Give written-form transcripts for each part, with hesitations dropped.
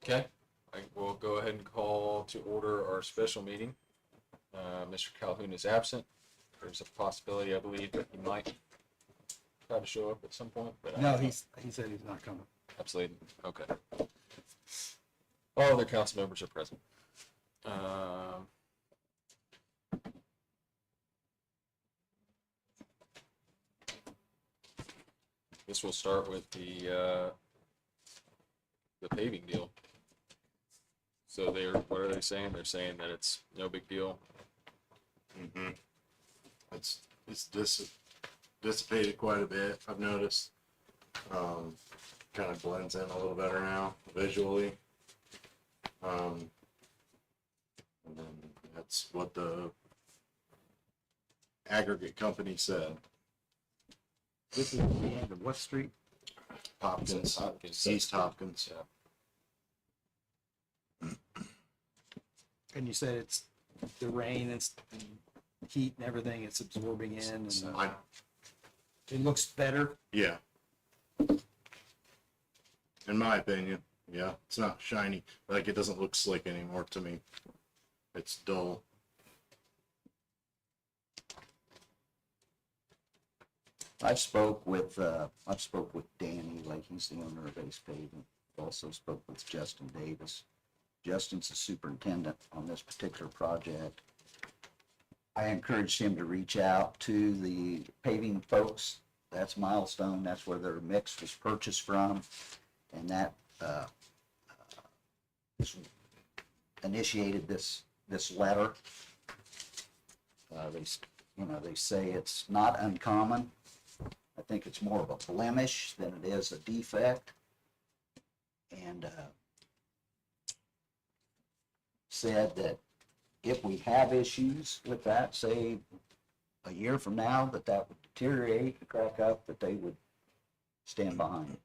Okay, we'll go ahead and call to order our special meeting. Mr. Calhoun is absent. There's a possibility, I believe, that he might try to show up at some point, but I No, don't know. he said he's not coming. Absolutely. Okay. All other council members are present. Um, This will start with the paving deal. So what are they saying? They're saying that it's no big deal. Mm-hmm. It's dissipated quite a bit. I've noticed. Kind of blends in a little better now visually. And then that's what the aggregate company said. This is the end of what street? Hopkins, Hopkins. East Hopkins. Yeah. And you said it's the rain and heat and everything, it's absorbing in, and it looks better. Yeah. In my opinion, yeah, it's not shiny. Like, it doesn't look slick anymore to me. It's dull. I've spoke with Danny, like he's the owner of Ace Pavement. Also spoke with Justin Davis. Justin's the superintendent on this particular project. I encouraged him to reach out to the paving folks. That's Milestone. That's where their mix was purchased from. And that initiated this letter. They say it's not uncommon. I think it's more of a blemish than it is a defect. And said that if we have issues with that, say a year from now, that would deteriorate and crack up, that they would stand behind it.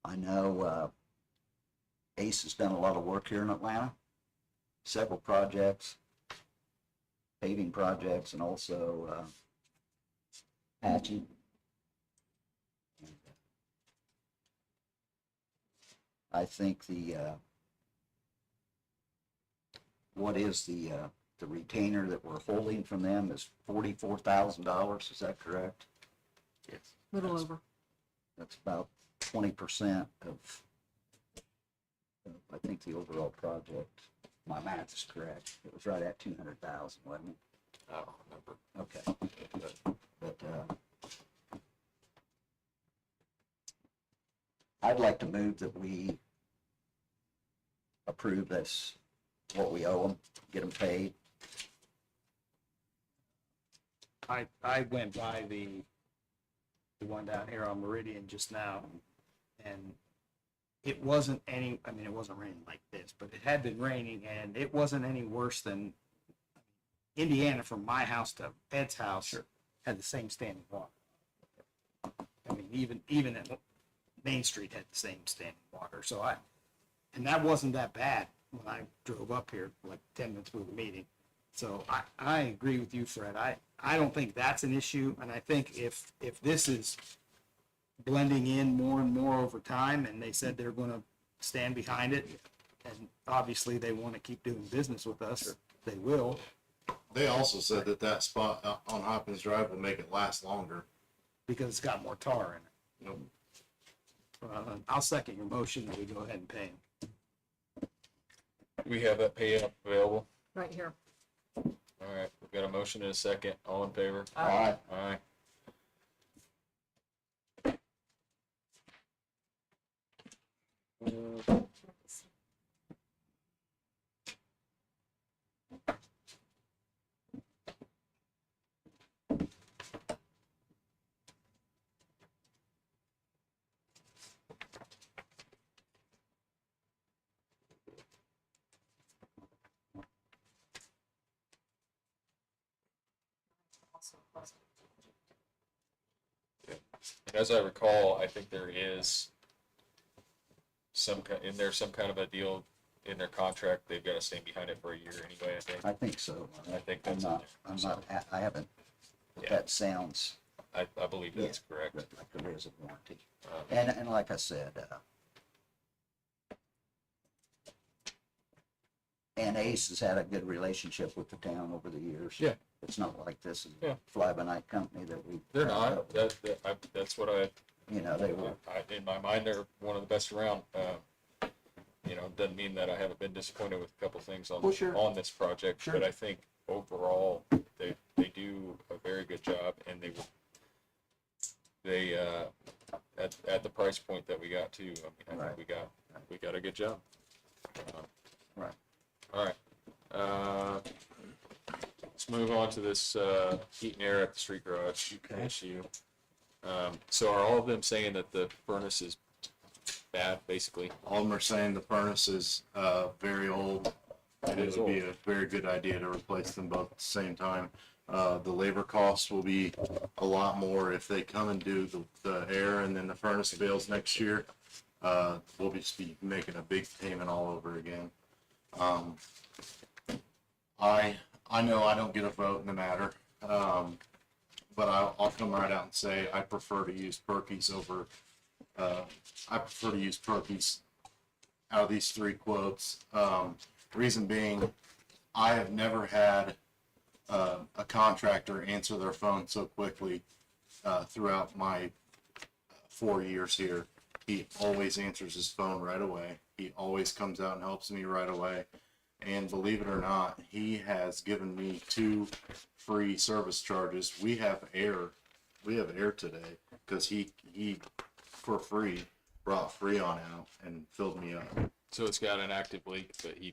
I know Ace has done a lot of work here in Atlanta, several projects, paving projects, and also patching. I think what is the retainer that we're holding from them is $44,000. Is that correct? Yes. Little over. That's about 20% of, I think, the overall project. My math is correct. It was right at 200,000, wasn't it? I don't remember. Okay. But I'd like to move that we approve this, what we owe them, get them paid. I went by the one down here on Meridian just now, and it wasn't it wasn't raining like this, but it had been raining, and it wasn't any worse than Indiana. From my house to Ed's house, had the same standing water. I mean, even at Main Street had the same standing water. So and that wasn't that bad when I drove up here, like 10 minutes before the meeting. So I agree with you, Fred. I don't think that's an issue, and I think if this is blending in more and more over time, and they said they're going to stand behind it, and obviously they want to keep doing business with us, they will. They also said that spot on Hopkins Drive will make it last longer. Because it's got more tar in it. Nope. I'll second your motion that we go ahead and pay him. We have that pay up available. Right here. All right, we've got a motion and a second. All in favor? Aye. Aye. And as I recall, I think there is some kind of a deal in their contract. They've got to stand behind it for a year anyway, I think. I think so. I think that's in there. I haven't, Yeah. that sounds I believe that's correct. like there is a warranty. Um, And like I said, And Ace has had a good relationship with the town over the years. Yeah. It's not like this is Yeah. a fly-by-night company that we. They're not. That's what You know, they were, in my mind, they're one of the best around. Doesn't mean that I haven't been disappointed with a couple things on Well, sure. on this project, Sure. but I think overall they do a very good job, and they at the price point that we got to. I mean, I Right. think we got a good job. Right. All right. Let's move on to this heat and air at the street garage issue. So are all of them saying that the furnace is bad, basically? All of them are saying the furnace is very old, and it would be a very good idea to replace them both at the same time. The labor cost will be a lot more if they come and do the air and then the furnace fails next year. We'll just be making a big payment all over again. I know I don't get a vote in the matter, but I'll come right out and say I prefer to use Perky's over. I prefer to use Perky's out of these three quotes. Reason being, I have never had a contractor answer their phone so quickly throughout my 4 years here. He always answers his phone right away. He always comes out and helps me right away. And believe it or not, he has given me 2 free service charges. We have air today because he for free brought Freon out and filled me up. So it's got an active leak, but he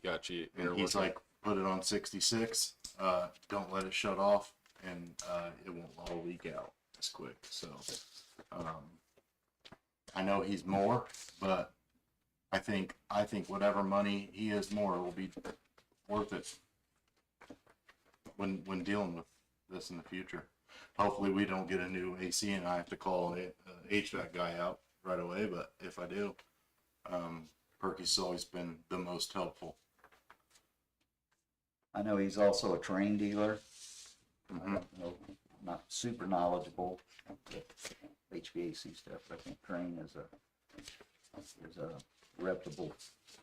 got you. And he's like, put it on 66. Don't let it shut off, and it won't all leak out as quick. So I know he's more, but I think whatever money he is more will be worth it when dealing with this in the future. Hopefully we don't get a new AC and I have to call an HVAC guy out right away. But if I do, Perky's always been the most helpful. I know he's also a train dealer. Mhm. Not super knowledgeable with HVAC stuff, but I think Train is a reputable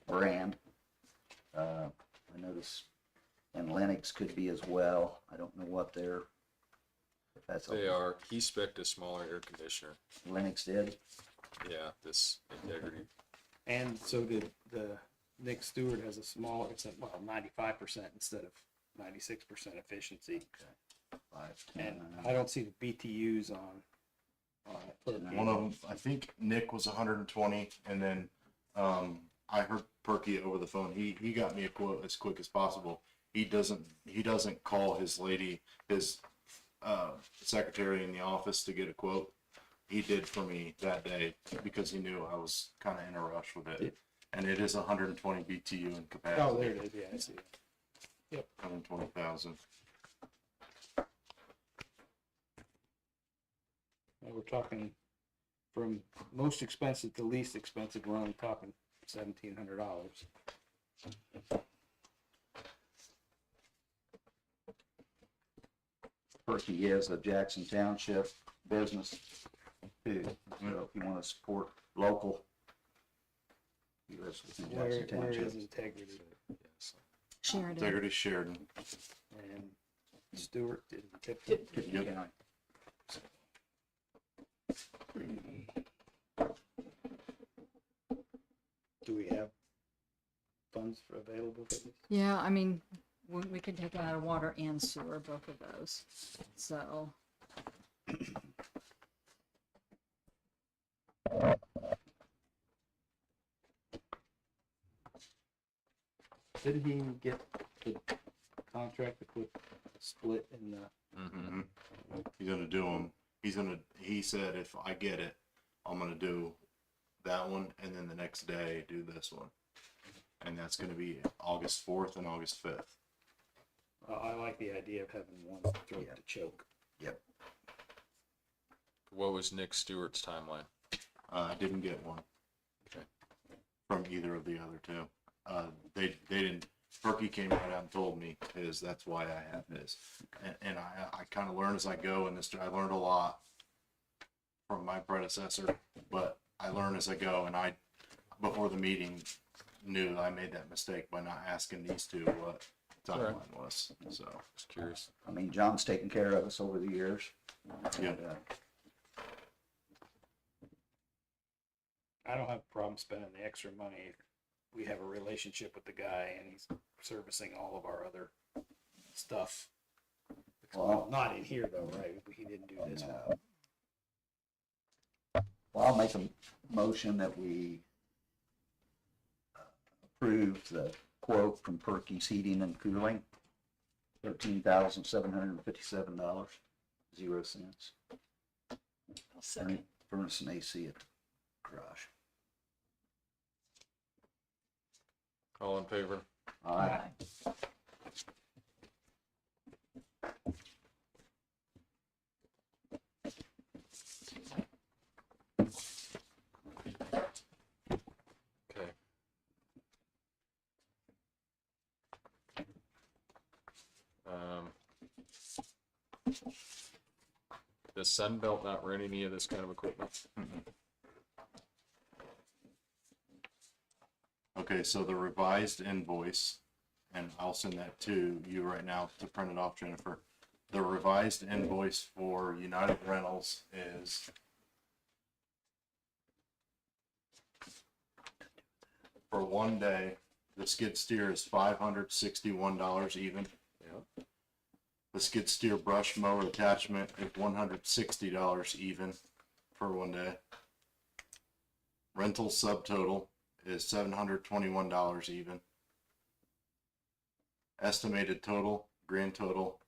brand. I notice, and Lennox could be as well. I don't know what if that's. They are. He spec'd a smaller air conditioner. Lennox did. Yeah, this Integrity. And so did the Nick Stewart has a smaller, it's 95% instead of 96% efficiency. 510. And I don't see the BTUs on it. One of them, I think Nick was 120, and then I heard Perky over the phone. He got me a quote as quick as possible. He doesn't call his secretary in the office to get a quote. He did for me that day because he knew I was kind of in a rush with it. And it is 120 BTU in capacity. Oh, there it is. Yeah, I see it. 120,000. Well, we're talking from most expensive to least expensive. We're only talking $1,700. Perky is a Jackson Township business too. So if you want to support local, he lives within Where Jackson is Township. Integrity? Sheridan. Integrity Sheridan. And Stewart did tip. Tippecanoe Yep. County. Do we have funds available for this? Yeah, I mean, we could take it out of water and sewer, both of those. So, Did he get the contract to put a split in the? Mm-hmm. He's gonna do them. He said if I get it, I'm gonna do that one, and then the next day do this one, and that's gonna be August 4th and August 5th. I like the idea of having one throat Yeah. to choke. Yep. What was Nick Stewart's timeline? I didn't get one. Okay. From either of the other two. They didn't. Perky came right out and told me his. That's why I have his. And I kind of learn as I go in this. I learned a lot from my predecessor, but I learn as I go. And before the meeting, knew I made that mistake by not asking these two what the Alright. timeline was, so. Just curious. I mean, John's taken care of us over the years. Yeah. And, I don't have a problem spending the extra money if we have a relationship with the guy and he's servicing all of our other stuff. Well- Not in here though, right? He didn't do this one. Well, I'll make a motion that we approve the quote from Perky's Heating and Cooling, $13,757.00. I'll second. Furnace and AC at the garage. All in favor? Aye. Okay. Does Sunbelt not rent any of this kind of equipment? Okay, so the revised invoice, and I'll send that to you right now to print it off, Jennifer. The revised invoice for United Rentals is for one day, the skid steer is $561 even. Yeah. The skid steer brush mower attachment is $160 even for one day. Rental subtotal is $721 even. Estimated total, grand total,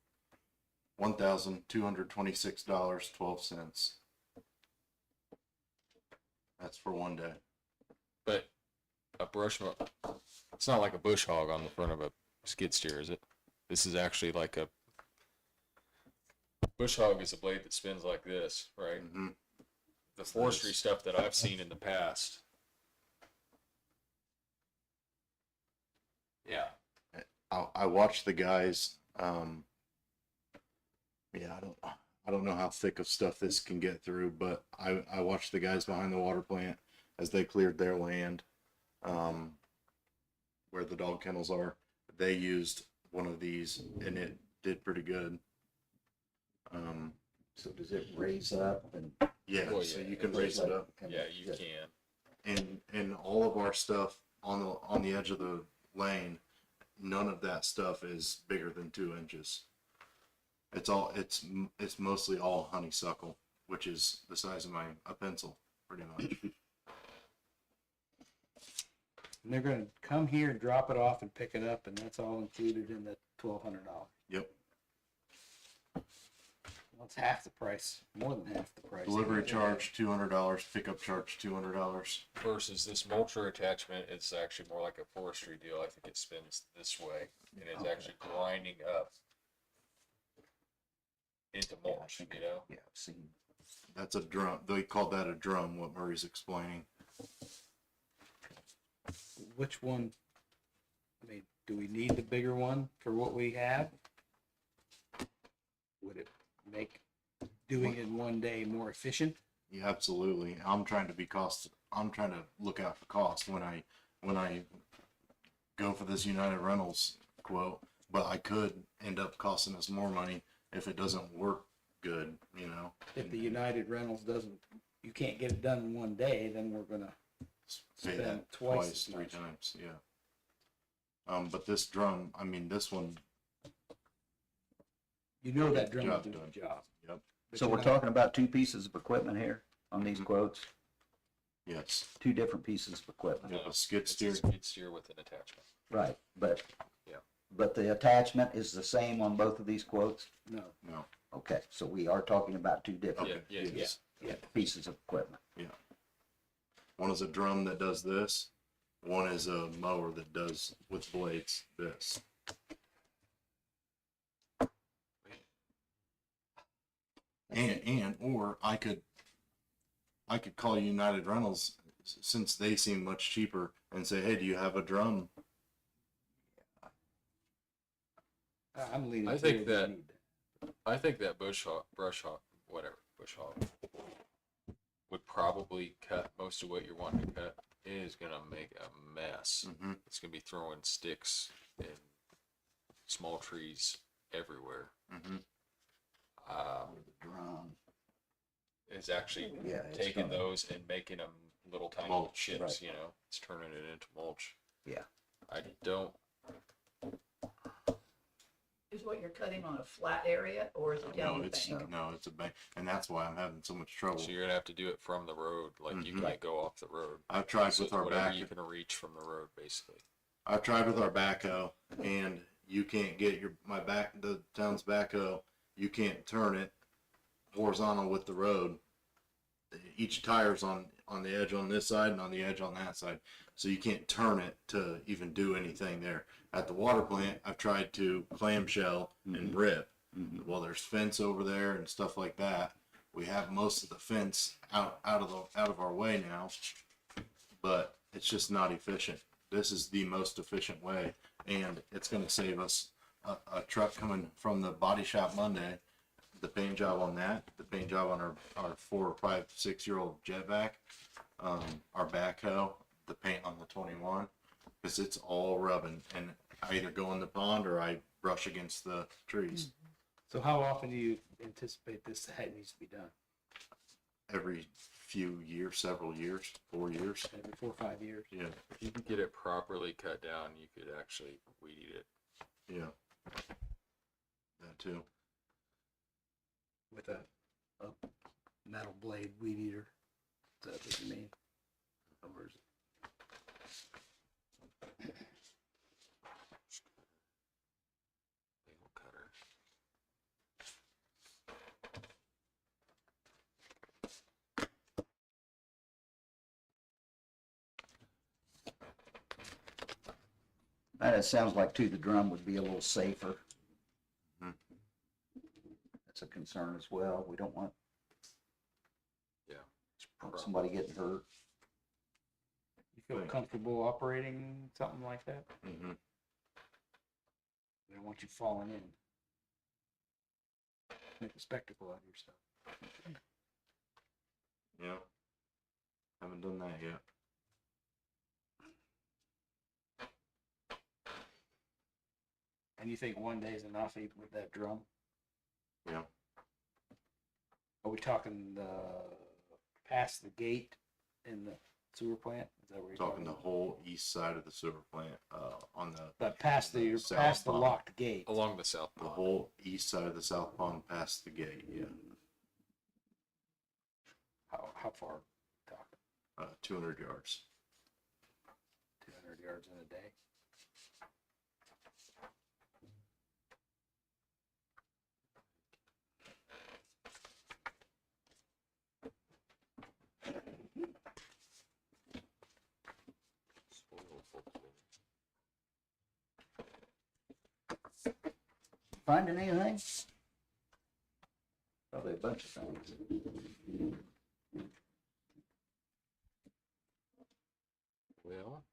$1,226.12. That's for one day. But a brush mo, it's not like a bush hog on the front of a skid steer, is it? This is actually like a bush hog is a blade that spins like this, right? Mhm. The forestry stuff that I've seen in the past. Yeah. I watched the guys. Yeah, I don't know how thick of stuff this can get through, but I watched the guys behind the water plant as they cleared their land, where the dog kennels are. They used one of these, and it did pretty good. So does it raise up and? Yeah, Well, so yeah, you can it raise it up, Yeah, you can. and all of our stuff on the edge of the lane, none of that stuff is bigger than 2 inches. It's mostly all honeysuckle, which is the size of a pencil, pretty much. And they're gonna come here, drop it off and pick it up, and that's all included in the $1,200. Yep. Well, it's half the price, more than half the price. Delivery charge $200, pickup charge $200. Versus this mulcher attachment, it's actually more like a forestry deal. I think it spins this way and it's Okay. actually grinding up into Yeah, I mulch, think you know? Yeah, I've seen. That's a drum. They called that a drum. What Murray's explaining. Which one, I mean, do we need the bigger one for what we have? Would it make doing it in one day more efficient? Yeah, absolutely. I'm trying to look out for cost when I go for this United Rentals quote, but I could end up costing us more money if it doesn't work good, you know. If the United Rentals doesn't, you can't get it done in one day, then we're gonna Pay spend that twice as three much. times, yeah. But this drum, I mean, this one, You know that drum will Job do the done. job. yep, But So you're we're not- talking about two pieces of equipment here on these Mhm. quotes, yes. two different pieces of equipment. Yep, a skid It's steer. a skid steer with an attachment. Right, but. Yeah. But the attachment is the same on both of these quotes? No, No, Okay, so we are talking about two different okay, Yeah, yes. pieces of equipment. One is a drum that does this. One is a mower that does with blades this. Or I could call United Rentals since they seem much cheaper and say, hey, do you have a drum? I'm leaning. I think towards we that- need I think that bush hog, bush hog would probably cut most of what you're wanting to cut. it is gonna make a mess. Mm-hmm. It's gonna be throwing sticks and small trees everywhere. Mm-hmm. Drum. It's actually Yeah, it's taking gonna- those and making them little tiny Mulch, chips, right. you know, it's turning it into mulch. Yeah. I don't, Is what you're cutting on a flat area or is it down No, the it's bank? no, it's a bank, and that's why I'm having so much trouble. so you're gonna have to do it from the road, like you Mhm. can't go off the road. I've tried So with our whatever back. you can reach from the road, basically. I've tried with our backhoe, and you can't get the town's backhoe. You can't turn it horizontal with the road. Each tire's on the edge on this side and on the edge on that side, so you can't turn it to even do anything there. At the water plant, I've tried to clamshell and rip. Well, there's fence over there and stuff like that. We have most of the fence out of our way now, but it's just not efficient. This is the most efficient way, and it's going to save us a truck coming from the body shop Monday. The paint job on that, the paint job on our 4 or 5, 6-year-old jetback, our backhoe, the paint on the 21, because it's all rubbing, and I either go in the pond or I brush against the trees. So how often do you anticipate this that needs to be done? Every few years, several years, 4 years. Every 4 or 5 years? Yeah, If you could get it properly cut down, you could actually weed eat it. yeah. That too. With a metal blade weed eater? Is that what you mean? Or is it? Nail cutter. And it sounds like too, the drum would be a little safer. Mhm. That's a concern as well. We don't want It's prob- somebody getting hurt. You feel Right. comfortable operating something like that? Mm-hmm. They don't want you falling in. Make a spectacle out of yourself. Yeah. Haven't done that yet. And you think one day is enough even with that drum? Yeah. Are we talking past the gate in the sewer plant? Is that where you're Talking talking? the whole east side of the sewer plant, on the But past the South past the pond. locked gate. along the south the pond. whole east side of the south pond past the gate. Yeah. How far? are we talking 200 yards. 200 yards in a day. Finding anything? Probably a bunch of things. Well,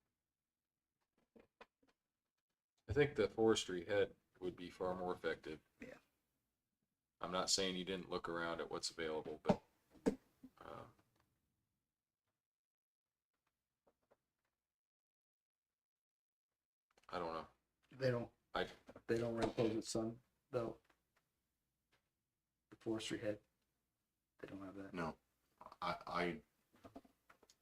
I think the forestry head would be far more effective. Yeah. I'm not saying you didn't look around at what's available, but I don't know. They don't. I- They don't run Pleasant Sun though. The forestry head. They don't have that. No, I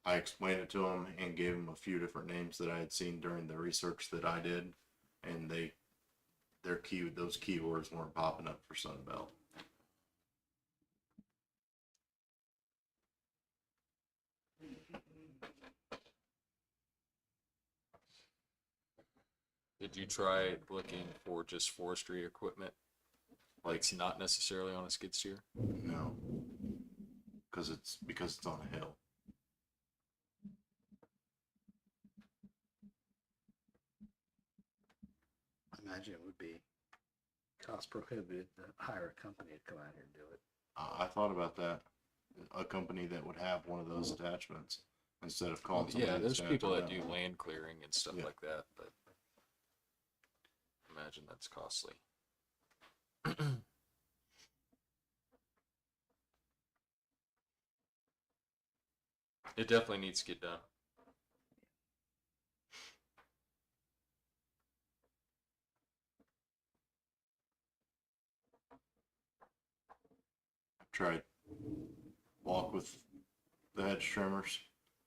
explained it to them and gave them a few different names that I had seen during the research that I did, and those keywords weren't popping up for Sunbelt. Did you try looking for just forestry equipment? Like it's not necessarily on a skid steer? No, because it's on a hill. I imagine it would be cost prohibitive to hire a company to come out here and do it. I thought about that. A company that would have one of those attachments instead of calling somebody. Yeah, that's there's gonna people have that to do rent one. land clearing and stuff Yeah. like that, but imagine that's costly. It definitely needs to get done. tried walk with the hedge trimmers,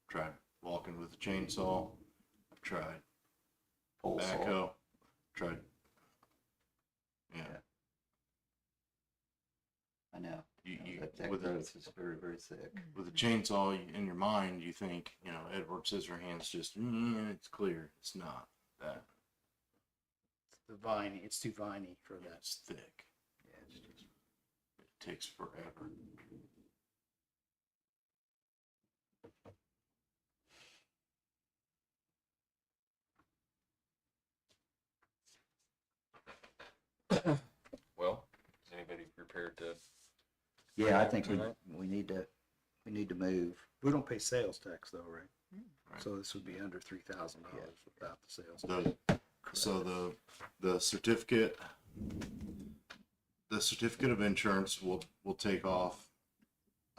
tried walking with a chainsaw, I've tried Pole saw. backhoe, tried, yeah, I know. you, That with a, growth is very, very thick. with a chainsaw in your mind, you think, you know, Edward Scissorhands just, it's clear. It's not that. The viney, it's too viney for that. It's thick. It takes forever. Well, is anybody prepared to? Yeah, I think Tonight? we need to move. We don't pay sales tax though, right? Right. So this would be under $3,000 without the sales. So the certificate of insurance will take off,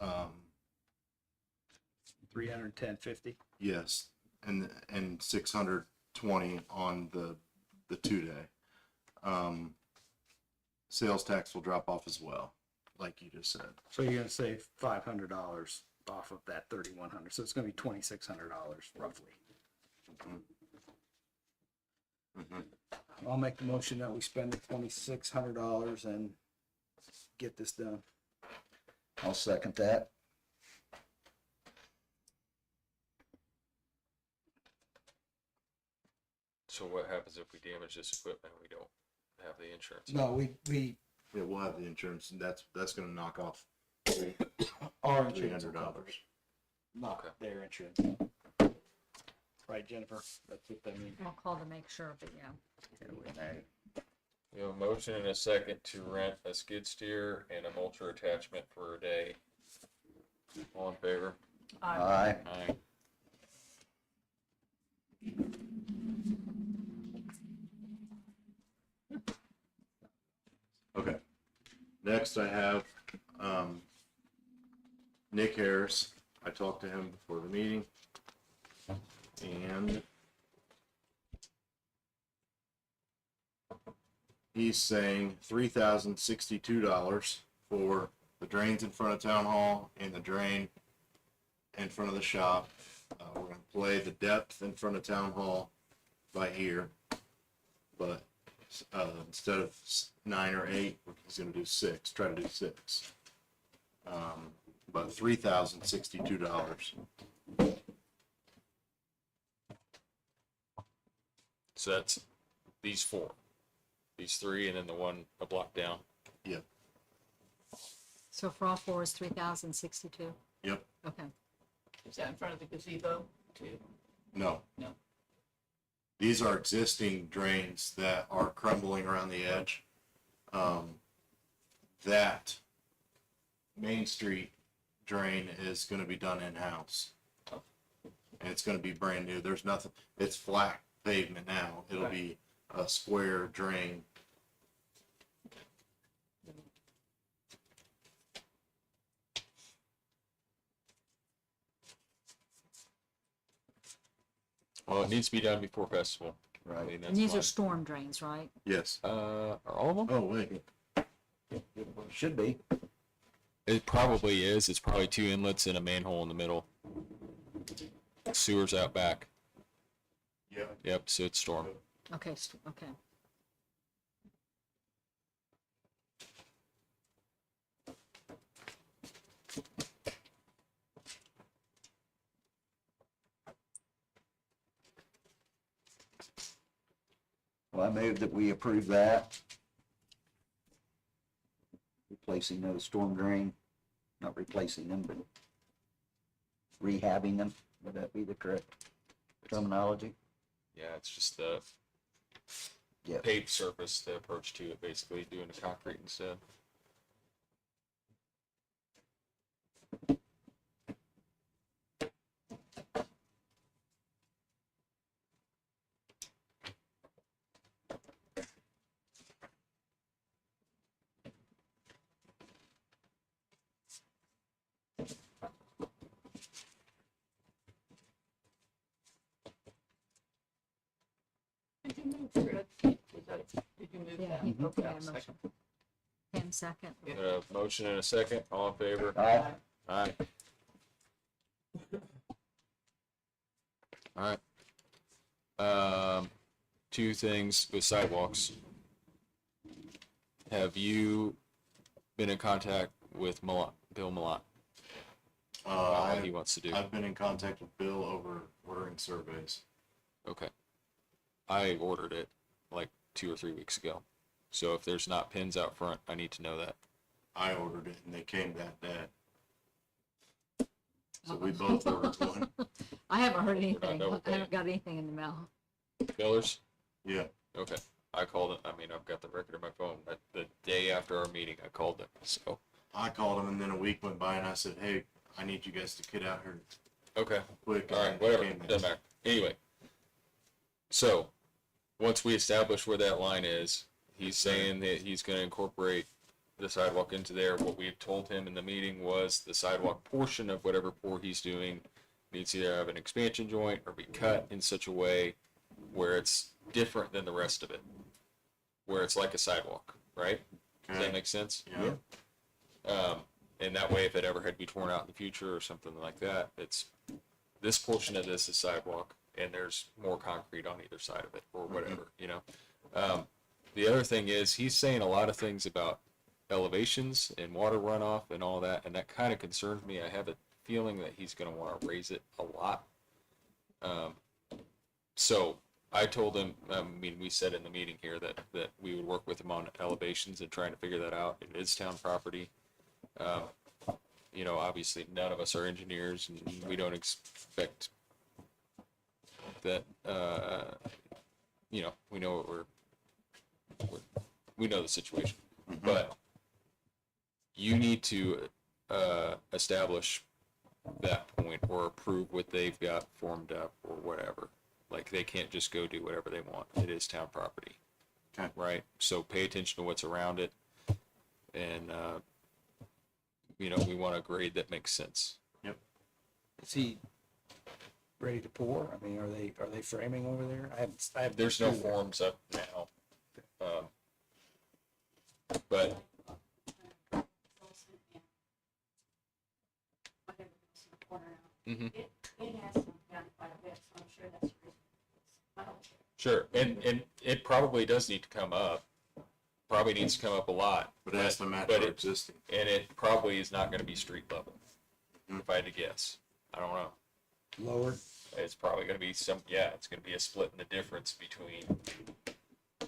310.50. yes, and 620 on the 2-day. Sales tax will drop off as well, like you just said. So you're gonna save $500 off of that 3,100. So it's gonna be $2,600 roughly. Mhm. I'll make the motion that we spend the $2,600 and get this done. I'll second that. So what happens if we damage this equipment and we don't have the insurance? No, we Yeah, we'll have the insurance, and that's gonna knock off our $300. insurance will cover it, not Okay. their insurance. Right, Jennifer? That's what that means. I'll call to make sure, but yeah. We have a motion and a second to rent a skid steer and a mulcher attachment for a day. All in favor? Aye. Aye. Okay. Next, I have Nick Harris. I talked to him before the meeting, and he's saying $3,062 for the drains in front of town hall and the drain in front of the shop. We're gonna play the depth in front of town hall by ear, but instead of 9 or 8, he's gonna do 6. Try to do 6. But $3,062. So that's these four. These three and then the one a block down. Yep. So for all four is 3,062? Yep. Okay. Is that in front of the gazebo too? No. No. These are existing drains that are crumbling around the edge. That Main Street drain is going to be done in-house. And it's going to be brand new. There's nothing, it's flat pavement now. It'll be a square drain. Well, it needs to be done before festival. I Right. mean, And that's these are fine. storm drains, right? Yes. Are all of them? Oh, wait. Should be. It probably is. It's probably 2 inlets and a manhole in the middle. Sewers out back. Yeah. Yep, so it's storm. Okay, okay. Well, I move that we approve that. Replacing those storm drain, not replacing them, but rehabbing them. Would that be the correct terminology? Yeah, it's just the Yep. paved surface, the approach to it, basically doing the concrete instead. Did you move Fred? Did you move Yeah, that? he Okay, made I'll a second. motion. Ken Second. A motion and a second, all in favor? Aye. Aye. All right. Two things with sidewalks. Have you been in contact with Bill Malott? What he wants to do? I've been in contact with Bill over ordering surveys. Okay. I ordered it like 2 or 3 weeks ago. So if there's not pins out front, I need to know that. I ordered it and they came that day. So we both ordered one. I haven't heard anything. double I haven't got anything in the mail. Millers? Yeah. Okay. I called it. I mean, I've got the record on my phone. But the day after our meeting, I called them. So, I called him and then a week went by and I said, hey, I need you guys to get out here okay. quick. All And right, they whatever, came in. doesn't matter. Anyway, so once we establish where that line is, he's saying that he's going to incorporate the sidewalk into there. What we told him in the meeting was the sidewalk portion of whatever pour he's doing needs to either have an expansion joint or be cut in such a way where it's different than the rest of it, where it's like a sidewalk, right? Does that Okay. make sense? Yeah. And that way, if it ever had to be torn out in the future or something like that, it's this portion of this is sidewalk, and there's more concrete on either side of it, or whatever, you know. The other thing is he's saying a lot of things about elevations and water runoff and all that, and that kind of concerns me. I have a feeling that he's going to want to raise it a lot. So I told him, I mean, we said in the meeting here that we would work with him on elevations and trying to figure that out. It is town property. You know, obviously none of us are engineers and we don't expect that, you know, we know what we know the situation, but you need to, establish that point or approve what they've got formed up or whatever. Like they can't just go do whatever they want. It is town property. Okay. Right? So pay attention to what's around it. And, you know, we want a grade that makes sense. Is he ready to pour? I mean, are they framing over there? I haven't. There's no forms up now. But mhm. It has come down quite a bit, so I'm sure that's the reason. Sure. And it probably does need to come up. Probably needs to come up a lot. But it has to match but our it- existing. And it probably is not going to be street level. If I had to guess. I don't know. Lower? It's probably going to be it's going to be a split in the difference between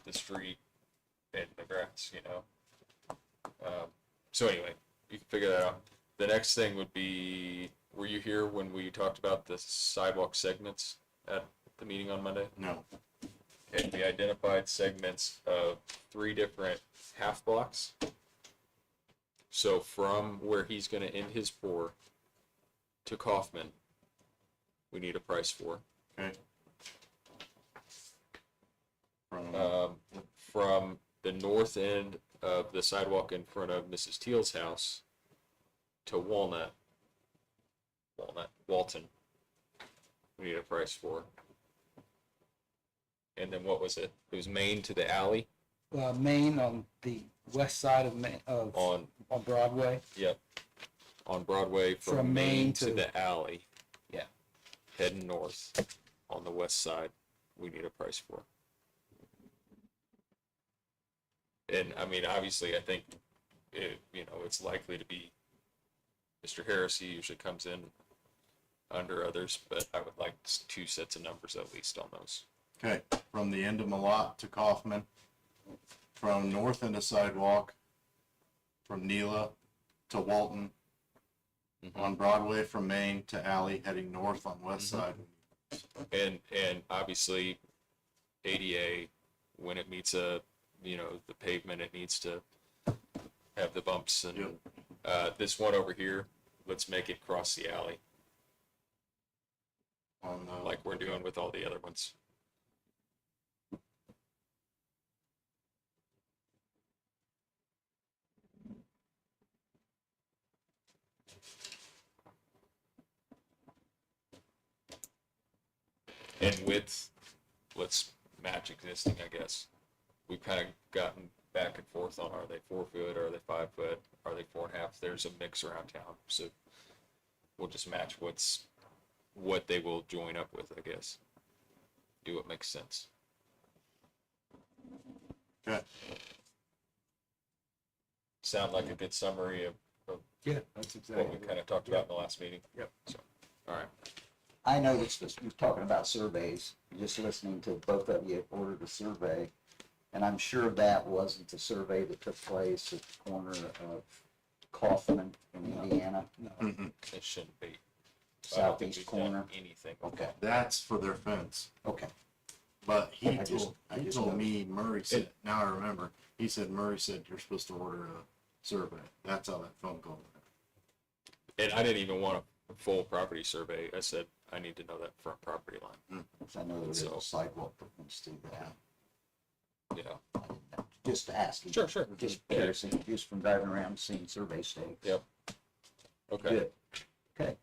the street and the grass, you know. So anyway, you can figure that out. The next thing would be, were you here when we talked about the sidewalk segments at the meeting on Monday? No. Okay, we identified segments of 3 different half blocks. So from where he's going to end his pour to Kaufman, we need a price for. Okay. From the north end of the sidewalk in front of Mrs. Teal's house to Walton, we need a price for. And then what was it? It was Main to the alley Main on the west side of on, Broadway. yep, on Broadway from Main to the alley. Yeah. Heading north on the west side, we need a price for. And I mean, obviously, I think it's likely to be Mr. Harris. He usually comes in under others, but I would like 2 sets of numbers at least on those. Okay. From the end of Malott to Kaufman, from north end of sidewalk, from Neela to Walton, on Broadway from Main to Alley, heading north on west side. And obviously, ADA, when it meets the pavement, it needs to have the bumps and this one over here, let's make it cross the alley On the, like we're doing with all the other ones. And width, let's match existing, I guess. We've kind of gotten back and forth on, are they 4 foot, are they 5 foot, are they 4.5? There's a mix around town, so we'll just match what they will join up with, I guess. Do what makes sense. Okay. Sound like a good summary of Yeah, that's what exactly. we kind of talked about in the last meeting? Yep. So, all right. I noticed this, you're talking about surveys, just listening to both of you ordered a survey. And I'm sure that wasn't the survey that took place at the corner of Kaufman in Indiana, No, It shouldn't be. I don't think southeast we've done corner. anything with Okay, that. That's for their fence. okay. But I just told noticed. me, Murray said, now I remember, he said, Murray said, you're supposed to order a survey. That's how that phone call went. And I didn't even want a full property survey. I said, I need to know that front property line. 'Cause I know there is So- a sidewalk that runs through that. Yeah. I didn't know. Just asking. Sure, sure. Just curious, just from driving around seeing survey stakes. Yep. Okay. Good. Okay.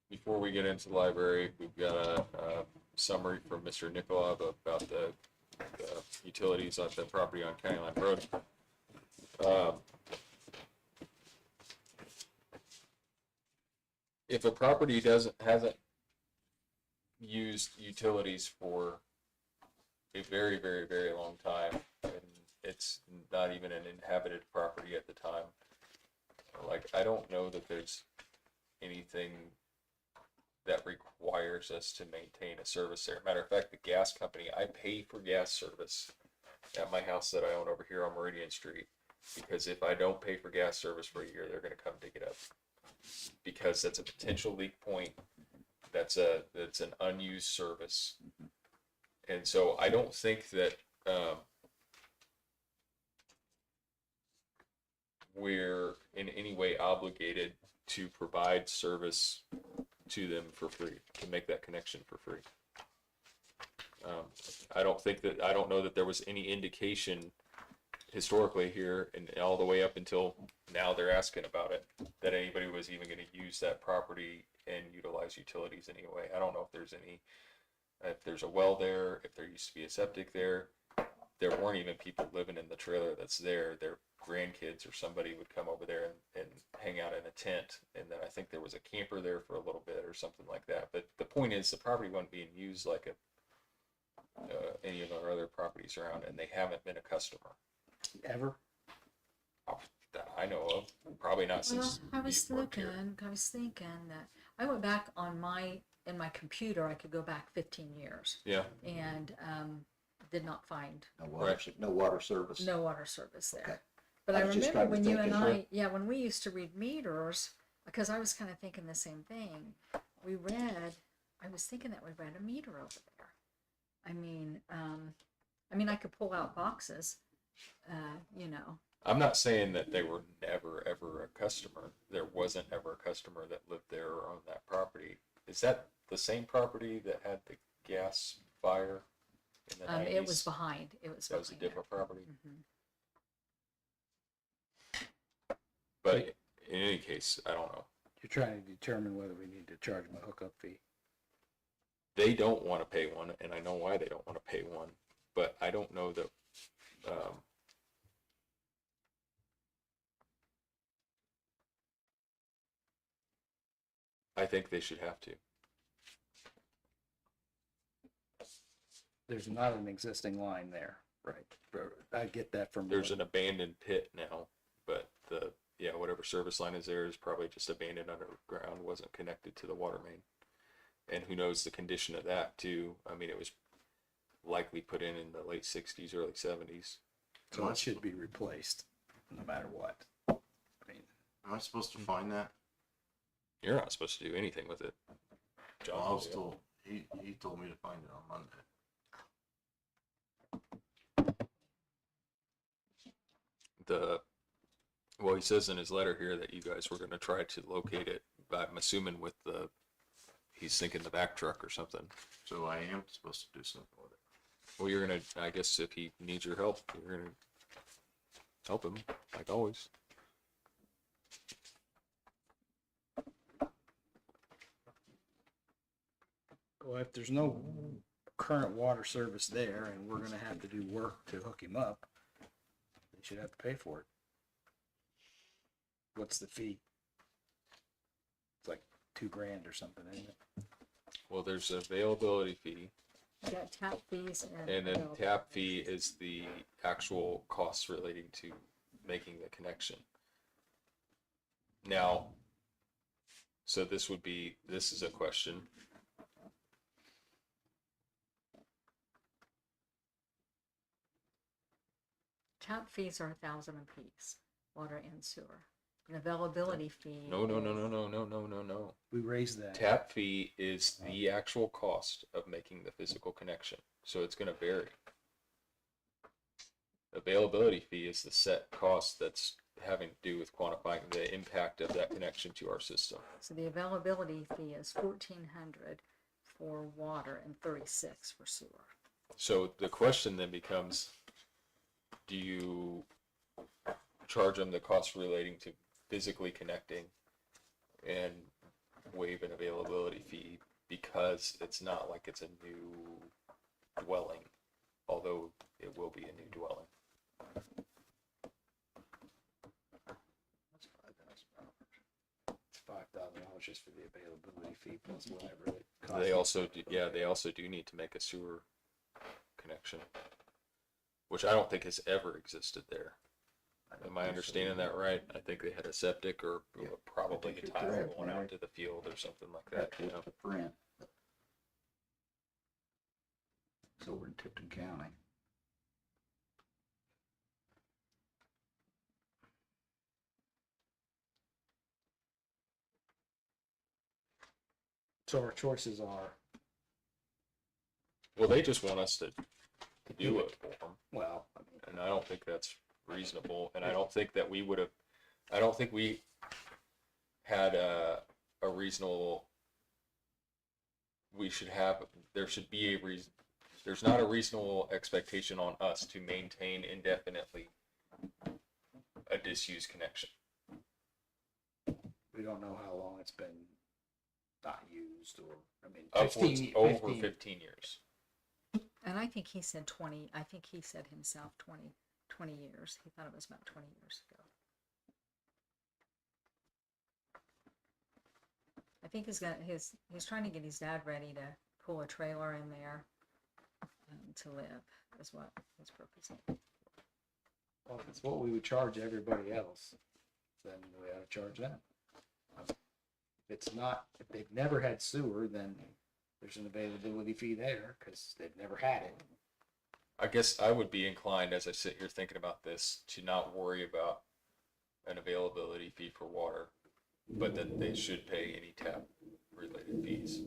Before we get into the library, we've got a summary from Mr. Nikolov about the utilities on the property on County Line Road. If a property hasn't used utilities for a very, very, very long time, and it's not even an inhabited property at the time, like, I don't know that there's anything that requires us to maintain a service there. Matter of fact, the gas company, I pay for gas service at my house that I own over here on Meridian Street, because if I don't pay for gas service for a year, they're gonna come dig it up. Because that's a potential leak point, that's an unused service. And so I don't think that, we're in any way obligated to provide service to them for free, to make that connection for free. I don't know that there was any indication historically here and all the way up until now they're asking about it, that anybody was even gonna use that property and utilize utilities anyway. I don't know if there's a well there, if there used to be a septic there. There weren't even people living in the trailer that's there. Their grandkids or somebody would come over there and hang out in a tent. And then I think there was a camper there for a little bit or something like that. But the point is, the property wasn't being used like any of our other properties around, and they haven't been a customer ever? that I know of. Probably not Well, since I was you worked here. thinking that I went back in my computer, I could go back 15 years Yeah, and did not find No water, no water service. no water service there. Okay. But I I was just remember trying to when you think and of I, when we used to read meters, because I was kind of thinking the same thing. I was thinking that we read a meter over there. I mean, I could pull out boxes, you know. I'm not saying that they were never ever a customer. There wasn't ever a customer that lived there or owned that property. Is that the same property that had the gas fire in the 90s? It was behind. It was That was a behind there. different property. Mhm. But in any case, I don't know. You're trying to determine whether we need to charge them a hookup fee. They don't want to pay one, and I know why they don't want to pay one, but I don't know that. I think they should have to. There's not an existing line there, right? I get that from. There's an abandoned pit now, but whatever service line is there is probably just abandoned underground, wasn't connected to the water main. And who knows the condition of that too. I mean, it was likely put in the late 60s, early 70s. So it should be replaced, no matter what. I mean, Am I supposed to find that? You're not supposed to do anything with it. John, I was yeah. told, he told me to find it on Monday. Well, he says in his letter here that you guys were going to try to locate it, but I'm assuming he's thinking the back truck or something. So I am supposed to do something with it. Well, you're going to, I guess if he needs your help, you're going to help him, like always. well, if there's no current water service there and we're gonna have to do work to hook him up, they should have to pay for it. What's the fee? It's like $2,000 or something, isn't it? Well, there's an availability fee, You got tap fees and. and then available tap fees. fee is the actual costs relating to making the connection. Now, so this is a question. Tap fees are 1,000 apiece, water and sewer. An availability fee. No. is- We raised that. Tap fee is the actual cost of making the physical connection, so it's gonna vary. Availability fee is the set cost that's having to do with quantifying the impact of that connection to our system. So the availability fee is 1,400 for water and 36 for sewer. So the question then becomes, do you charge them the cost relating to physically connecting and waive an availability fee because it's not like it's a new dwelling, although it will be a new dwelling? It's $5,000 just for the availability fee plus whatever it costs. They also do need to make a sewer connection, which I don't think has ever existed there. Am I understanding that right? I think they had a septic or Yeah, probably I think a you're tile correct, going Larry. out to the field or something like that, That's you know? with the print. It's over in Tipton County. So our choices are, Well, they just want us to do it for them, well, I mean, and I don't think that's reasonable, and I don't think that we would have, I don't think we had a reasonable, there should be a reason, there's not a reasonable expectation on us to maintain indefinitely a disused connection. we don't know how long it's been not used or, I mean, Upwards 15, over 15 years. And I think he said 20, I think he said himself 20 years. He thought it was about 20 years ago. I think he's trying to get his dad ready to pull a trailer in there to live, is what his purpose is. Well, if it's what we would charge everybody else, then we ought to charge them. If it's not, if they've never had sewer, then there's an availability fee there because they've never had it. I guess I would be inclined, as I sit here thinking about this, to not worry about an availability fee for water, but that they should pay any tap related fees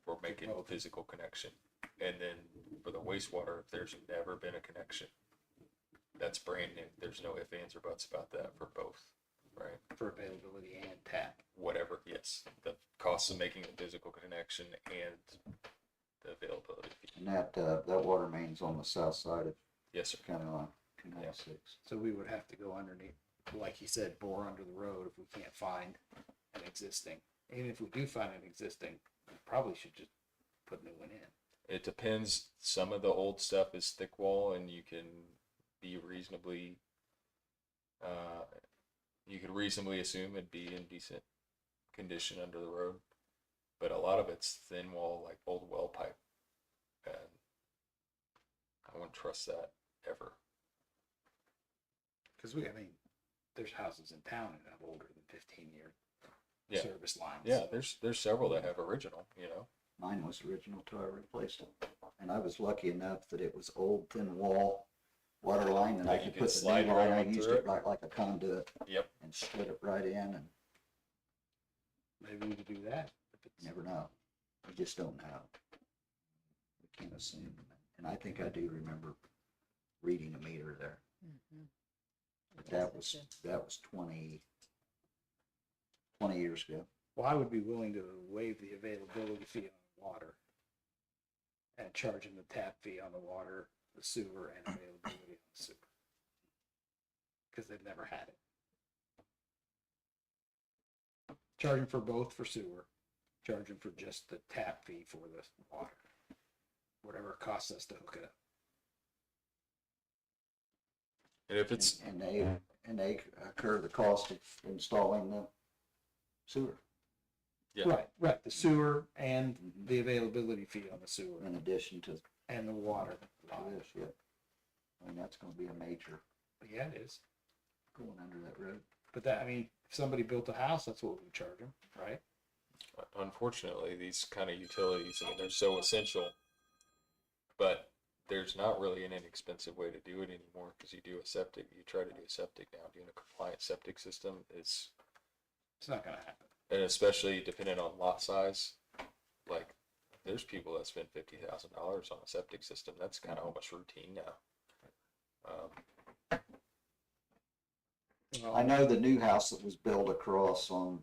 for making a physical connection. And then for the wastewater, if there's never been a connection, that's brand new. There's no ifs, ands, or buts about that for both, right? For availability and tap. Whatever, yes. The costs of making a physical connection and the availability fee. And that water main's on the south side of Yes, sir. County Line 296. So we would have to go underneath, like he said, bore under the road if we can't find an existing. Even if we do find an existing, we probably should just put a new one in. It depends. Some of the old stuff is thick wall, and you can be reasonably, you could reasonably assume it'd be in decent condition under the road. But a lot of it's thin wall, like old well pipe, and I wouldn't trust that ever. Because I mean, there's houses in town that have older than 15-year Yeah. service lines. Yeah, there's several that have original, you know. Mine was original till I replaced it. And I was lucky enough that it was old thin wall water line and I That you could could put the slide new line. I right used through it it. like a conduit Yep. and slid it right in and Maybe we could do that. If it's, never know. You just don't know. We can't assume. And I think I do remember reading a meter there. Mhm. But that was 20 years ago. well, I would be willing to waive the availability fee on water and charge them the tap fee on the water, the sewer, and availability on the sewer. Because they've never had it. Charge them for both for sewer, charge them for just the tap fee for the water. whatever it costs us to hook it up. And if it's, And they incur the cost of installing the sewer yeah, Right, the sewer and the availability fee on the sewer in addition to and the water. this, yeah. I mean, that's gonna be a major Yeah, it is. going under that road. But that, I mean, if somebody built a house, that's what we charge them, right? unfortunately, these kind of utilities, I mean, they're so essential, but there's not really an inexpensive way to do it anymore, because you try to do a septic now, doing a compliant septic system is, It's not gonna happen. and especially depending on lot size, like, there's people that spend $50,000 on a septic system, that's kind of almost routine now. I know the new house that was built across on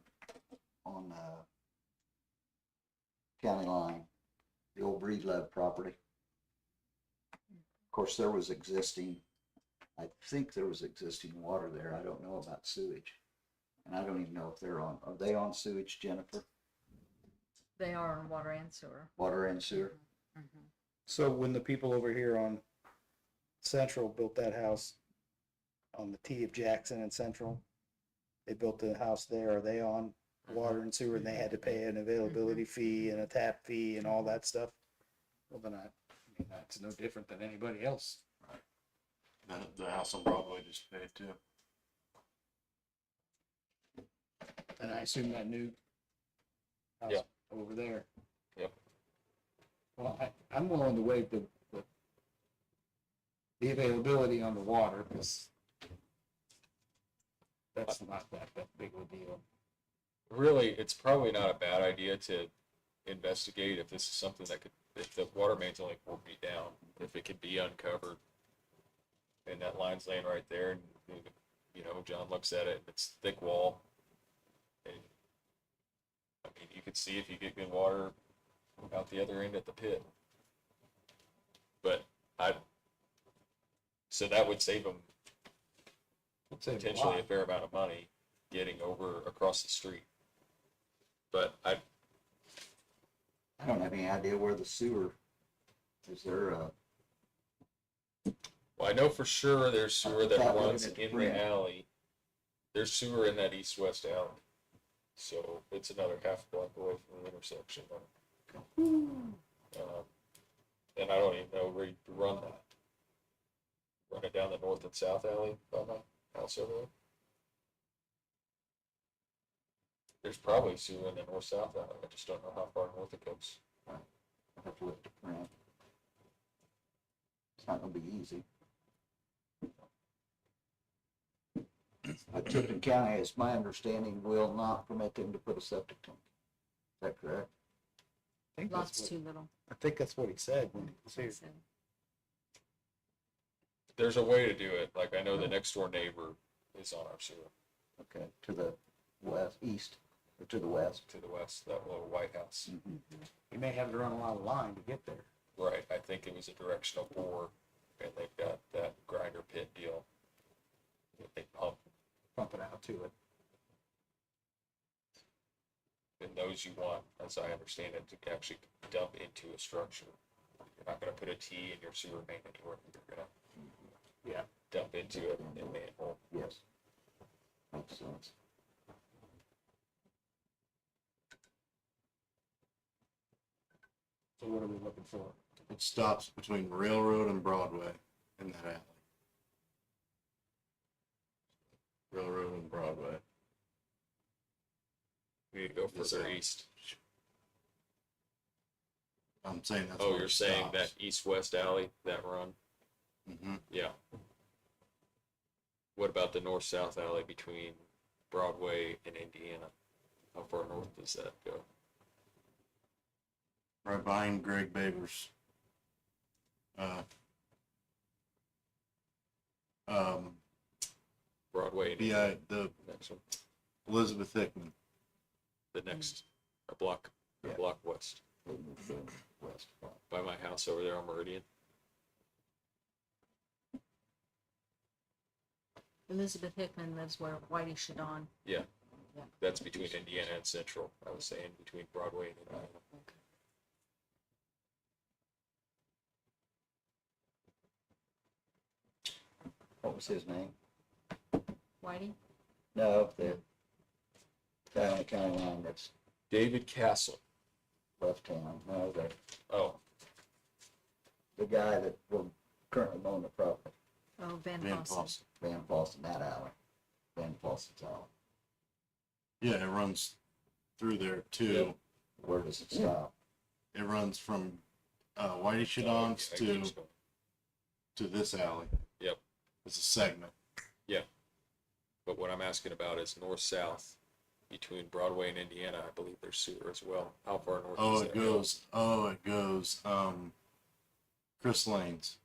county line, the old Breedlove property. Of course, there was I think there was existing water there. I don't know about sewage. And I don't even know if are they on sewage, Jennifer? They are on water and sewer. Water and sewer? So when the people over here on Central built that house on the T of Jackson and Central, they built the house there, are they on water and sewer and they had to pay an availability fee and a tap fee and all that stuff? Well, then I mean, that's no different than anybody else. The house on Broadway just paid too. And I assume that new house Yeah. over there. Yep. Well, I'm willing to waive the availability on the water, because that's not that big of a deal. Really, it's probably not a bad idea to investigate if this is something that if the water main's only 4 feet down, if it could be uncovered. And that line's laying right there, and, John looks at it, and it's thick wall. And, I mean, you could see if you get good water out the other end at the pit. But so that would save them potentially a fair amount of money getting over across the street. But I don't have any idea where the sewer, is there well, I know for sure there's sewer that That runs would- in the alley. There's sewer in that east-west alley. So it's another half block away from the intersection. And I don't even know where you run that. Run it down the north and south alley by my house over there. There's probably sewer in the north-south alley. I just don't know how far north it goes. have to look around. It's not gonna be easy. Tipton County, it's my understanding, will not permit them to put a septic tank. Is that correct? I think Lots that's too little. I think that's what he said when he was here. So, There's a way to do it. Like, I know the next door neighbor is on our sewer Okay, to the west, east, or to the west. to the west, that little white house. He may have to run a lot of line to get there. Right, I think it was a directional bore, and they've got that grinder pit deal that they pump, Pump it out to it. and those you want, as I understand it, to actually dump into a structure. You're not gonna put a T in your sewer main anywhere, you're gonna Yeah. dump into it in manhole. Yes. Makes sense. So what are we looking for? It stops between Railroad and Broadway in that alley. Railroad and Broadway. We need to go This further alley. east. I'm saying that's Oh, where you're it saying stops. that east-west alley, that run? Mhm. Yeah. What about the north-south alley between Broadway and Indiana? How far north does that go? Right behind Greg Babers. Broadway and BI, the next one, Elizabeth Hickman. the next, a block west, West. by my house over there on Meridian. Elizabeth Hickman lives where Whitey Shadon. That's between Indiana and Central. I was saying between Broadway and Indiana. what was his name? Whitey? No, the guy on the county line that's David Castle. left town. No, Oh, the guy that will currently own the property. Oh, Ben Van Fossen. Fossen. Van Fossen, that alley. Van Fossen's alley. Yeah, it runs through there too. Yep. Where does it stop? It runs from Whitey I Shadon's keep going. to this alley. Yep. It's a segment. But what I'm asking about is north-south between Broadway and Indiana. I believe there's sewer as well. How far north Oh, is it that? goes. Chris Lane's.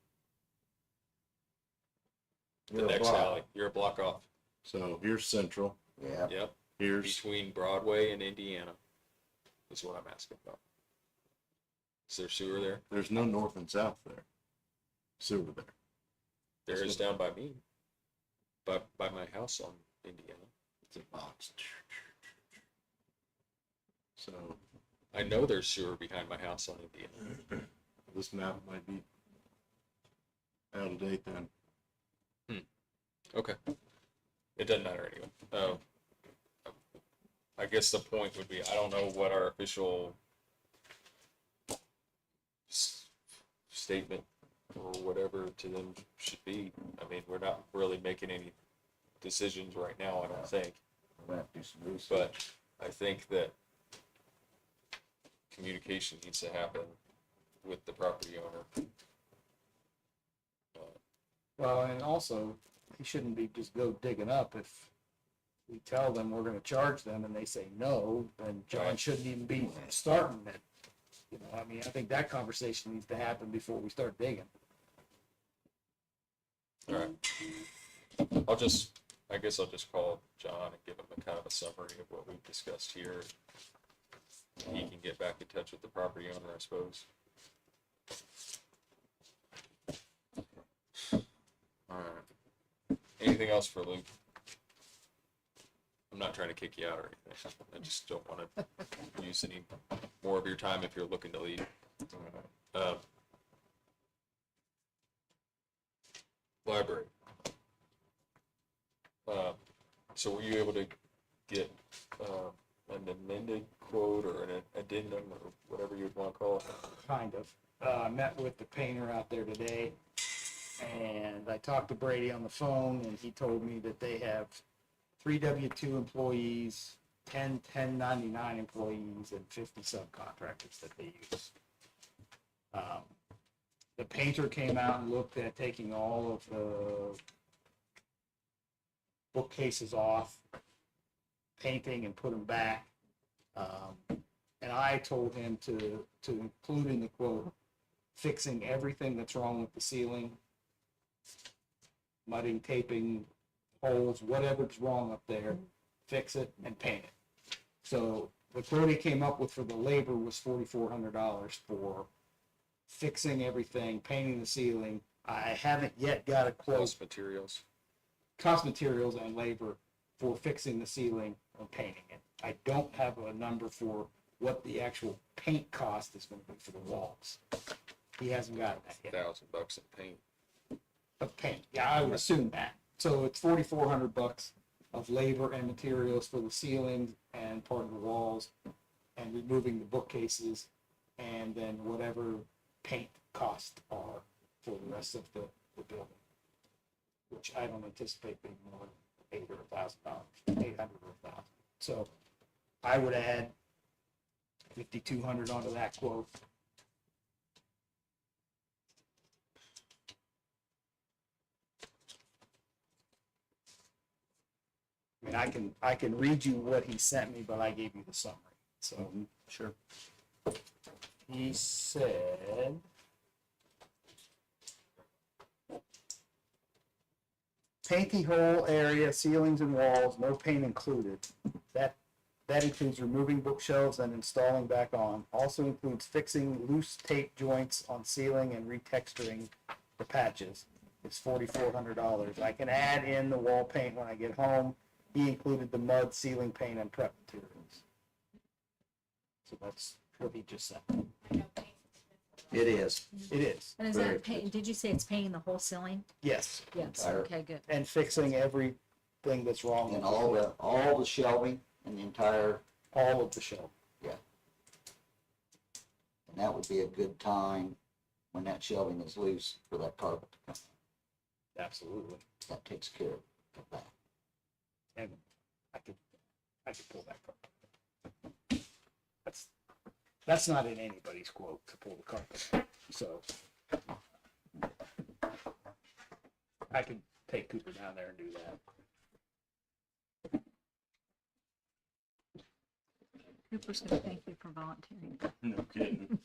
The You're a next block. alley. You're a block off. So here's Central. Yeah, Yep. Here's Between Broadway and Indiana is what I'm asking about. Is there sewer there? there's no north and south there. Sewer there. There That's is down by me. By my house on Indiana. It's a box. So I know there's sewer behind my house on Indiana. this map might be out of date then. Okay. It doesn't matter anyway. I guess the point would be, I don't know what our official statement or whatever to them should be. I mean, we're not really making any decisions right now, I don't think. we're gonna have to do some research. But I think that communication needs to happen with the property owner. Well, and also, he shouldn't be just go digging up if we tell them we're gonna charge them and they say no, then John Right. shouldn't even be starting it. You know, I mean, I think that conversation needs to happen before we start digging. All right. I guess I'll just call John and give him a kind of a summary of what we've discussed here. He can get back in touch with the property owner, I suppose. All right. Anything else for Luke? I'm not trying to kick you out or anything. I just don't want to use any more of your time if you're looking to leave. Library. So were you able to get an amended quote or an addendum or whatever you'd want to call it? Kind of. I met with the painter out there today, and I talked to Brady on the phone, and he told me that they have 3 W-2 employees, 10 1099 employees, and 50 subcontractors that they use. The painter came out and looked at taking all of the bookcases off, painting and put them back. And I told him to include in the quote, fixing everything that's wrong with the ceiling, mudding, taping, holes, whatever's wrong up there, fix it and paint it. So the quote he came up with for the labor was $4,400 for fixing everything, painting the ceiling. I haven't yet got a quote, Those materials. cost materials and labor for fixing the ceiling and painting it. I don't have a number for what the actual paint cost is going to be for the walls. He hasn't got that yet. $1,000 in paint. Of paint, yeah, I would assume that. So it's $4,400 of labor and materials for the ceilings and part of the walls and removing the bookcases and then whatever paint costs are for the rest of the building, which I don't anticipate being more than $800 or $1,000, 800 or 1,000. So I would add 5,200 onto that quote. I mean, I can read you what he sent me, but I gave you the summary. So Sure. he said, paint the whole area, ceilings and walls, no paint included. That includes removing bookshelves and installing back on. Also includes fixing loose tape joints on ceiling and retexturing the patches. It's $4,400. I can add in the wall paint when I get home. He included the mud, ceiling paint, and prep materials. So that's what he just said. I know paint's expensive It is. It is. And is Very that paint, did you say it's painting the whole ceiling? Yes. Yes, Entire- okay, good. And fixing everything that's wrong. And with it. all the shelving and the entire, All of the shelf. and that would be a good time when that shelving is loose for that carpet to come. Absolutely. That takes care of that. And I could pull that carpet. That's not in anybody's quote to pull the carpet. So I could take Cooper down there and do that. Cooper's gonna thank you for volunteering. No kidding.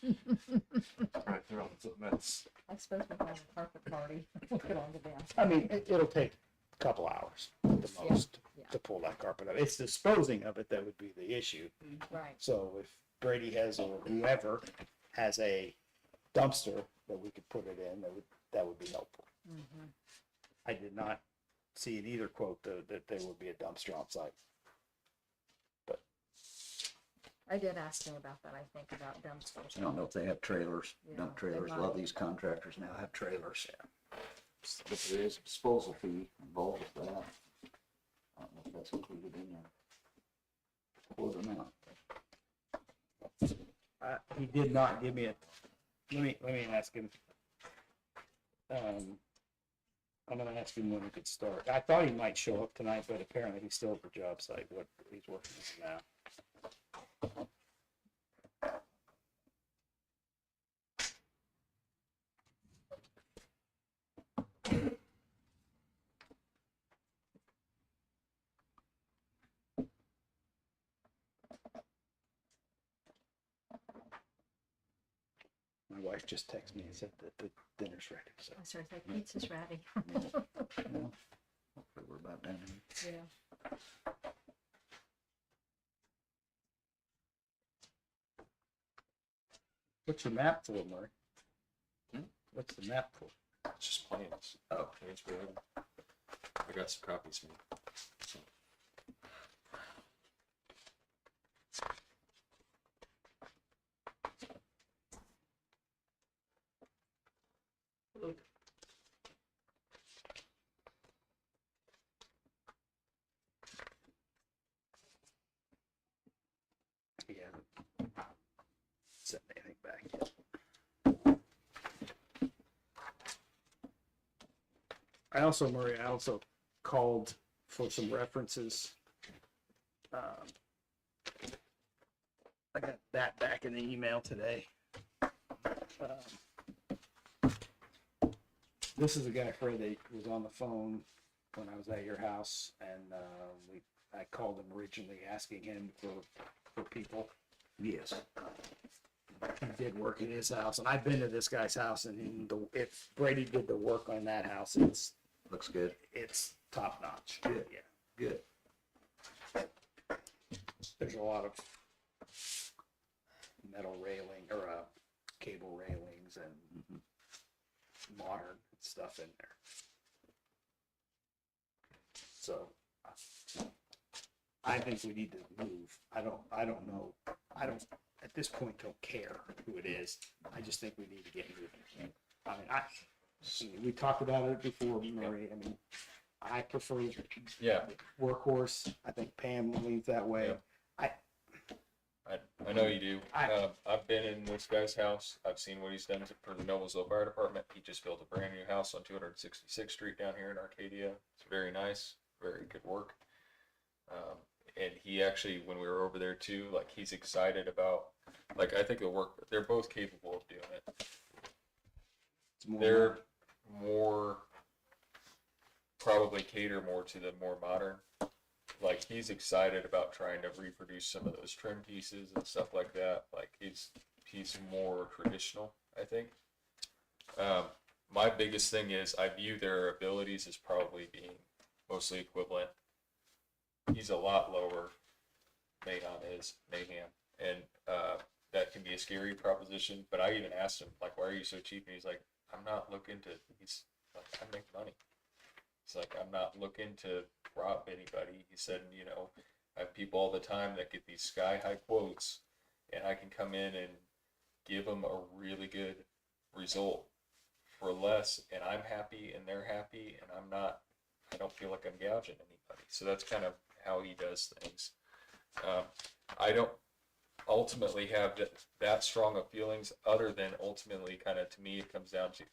Right there on that's I suppose we'll have a carpet party. We'll get on to them. I mean, it'll take a couple hours at the Yeah, most yeah. to pull that carpet up. It's disposing of it that would be the issue. Right. So if Brady has, or whoever has a dumpster that we could put it in, that would be helpful. Mhm. I did not see in either quote that there would be a dumpster on site. I did ask him about that, I think, about dumpsters. I don't know if they have trailers, Yeah, dump they trailers. A lot of might. these contractors now have trailers. But there is a disposal fee involved with that. I don't know if that's included in there. Quote amount. He did not give me a, let me ask him. I'm gonna ask him when he could start. I thought he might show up tonight, but apparently he's still at the job site, what he's working on now. My wife just texted me and said that the dinner's ready, so. I started thinking, pizza's ready. Hopefully we're about done. Yeah. What's your map for, Murray? Hmm? What's the map for? It's just plans. Oh. Plans for it. I got some copies made. So, He hasn't sent anything back yet. Murray, I also called for some references. I got that back in the email today. This is a guy, Fred, that was on the phone when I was at your house, and I called him originally asking him for people. Yes. He did work at his house, and I've been to this guy's house, and if Brady did the work on that house, Looks good. it's top notch. Good. Yeah, Good. there's a lot of metal railing or cable railings and modern stuff in there. So I think we need to move. I don't know. I don't at this point don't care who it is. I just think we need to get moving. I mean, we talked about it before, Murray. I mean, I prefer yeah, Workhorse. I think Pam leans that way. Yeah. I know you do. I've been in this guy's house. I've seen what he's done for the Noblesville Fire Department. He just built a brand new house on 266th Street down here in Arcadia. It's very nice, very good work. And he actually, when we were over there too, like he's excited about, like I think it'll work. They're both capable of doing it. It's more They're more probably cater more to the more modern. Like he's excited about trying to reproduce some of those trim pieces and stuff like that. Like he's more traditional, I think. My biggest thing is I view their abilities as probably being mostly equivalent. He's a lot lower, Mayhem is, and that can be a scary proposition. But I even asked him, like, why are you so cheap? And he's like, I'm not looking to. He's like, I make money. It's like, I'm not looking to rob anybody. He said, you know, I have people all the time that get these sky high quotes, and I can come in and give them a really good result for less, and I'm happy and they're happy, and I don't feel like I'm gouging anybody. So that's kind of how he does things. I don't ultimately have that strong of feelings, other than ultimately kind of, to me, it comes down to,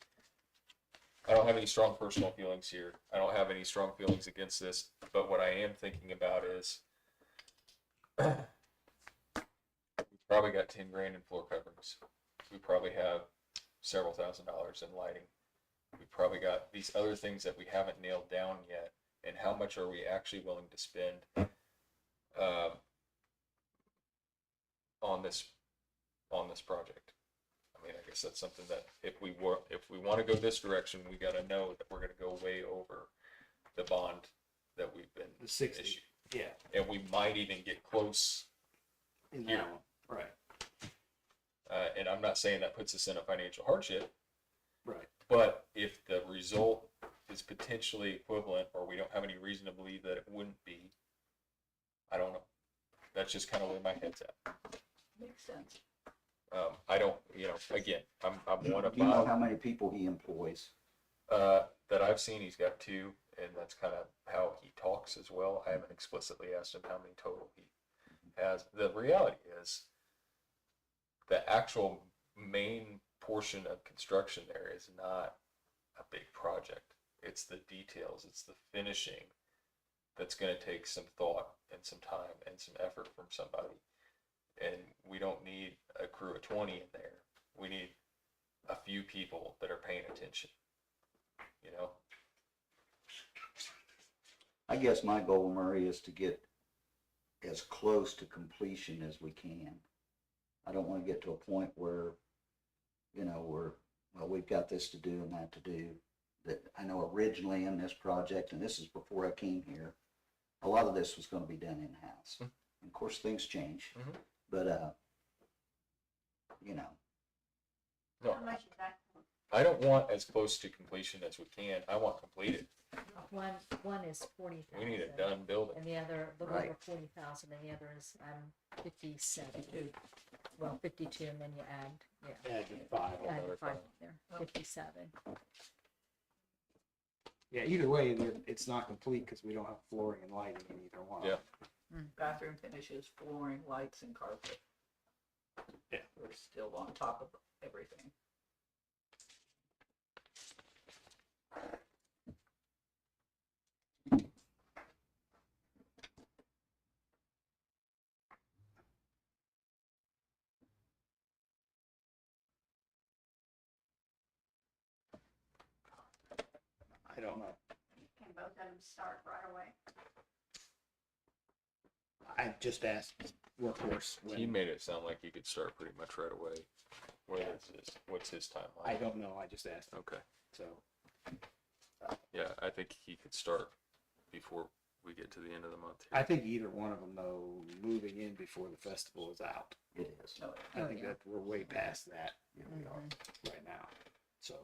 I don't have any strong personal feelings here. I don't have any strong feelings against this, but what I am thinking about is we probably got 10 grand in floor coverings. We probably have several $1,000s in lighting. We probably got these other things that we haven't nailed down yet. And how much are we actually willing to spend on this project? I mean, I guess that's something that if we want to go this direction, we got to know that we're going to go way over the bond that we've been The 60, issued, yeah. and we might even get close. In Here. that one, right, And I'm not saying that puts us in a financial hardship, right. but if the result is potentially equivalent, or we don't have any reason to believe that it wouldn't be, I don't know. That's just kind of where my head's at. Makes sense. I don't, again, I'm one of Do you know five. how many people he employs? That I've seen, he's got 2, and that's kind of how he talks as well. I haven't explicitly asked him how many total he has. The reality is, the actual main portion of construction there is not a big project. It's the details, it's the finishing that's going to take some thought and some time and some effort from somebody. And we don't need a crew of 20 in there. We need a few people that are paying attention, I guess my goal, Murray, is to get as close to completion as we can. I don't want to get to a point where, we've got this to do and that to do. That I know originally in this project, and this is before I came here, a lot of this was going to be done in-house. Mhm. Of course, things change, Mhm. but, No, How much is that? I don't want as close to completion as we can. I want completed. One is 40,000. We need a done building. And the other, a little Right. over 40,000, and the other is 57. Well, 52, and then you add, Add the 5. add Another 5 five. there, 57. Yeah, either way, it's not complete because we don't have flooring and lighting in either one. Yeah. Bathroom finishes, flooring, lights, and carpet. Yeah. We're still on top of everything. I don't know. Can both of them start right away? I just asked Workhorse He when, made it sound like he could start pretty much right away. What's his timeline? I don't know, I just asked him, Okay. so. Yeah, I think he could start before we get to the end of the month I here. think either one of them though, moving in before the festival is out. it is. No, I Oh, think yeah. that we're way past that Yeah, we are. right now, so.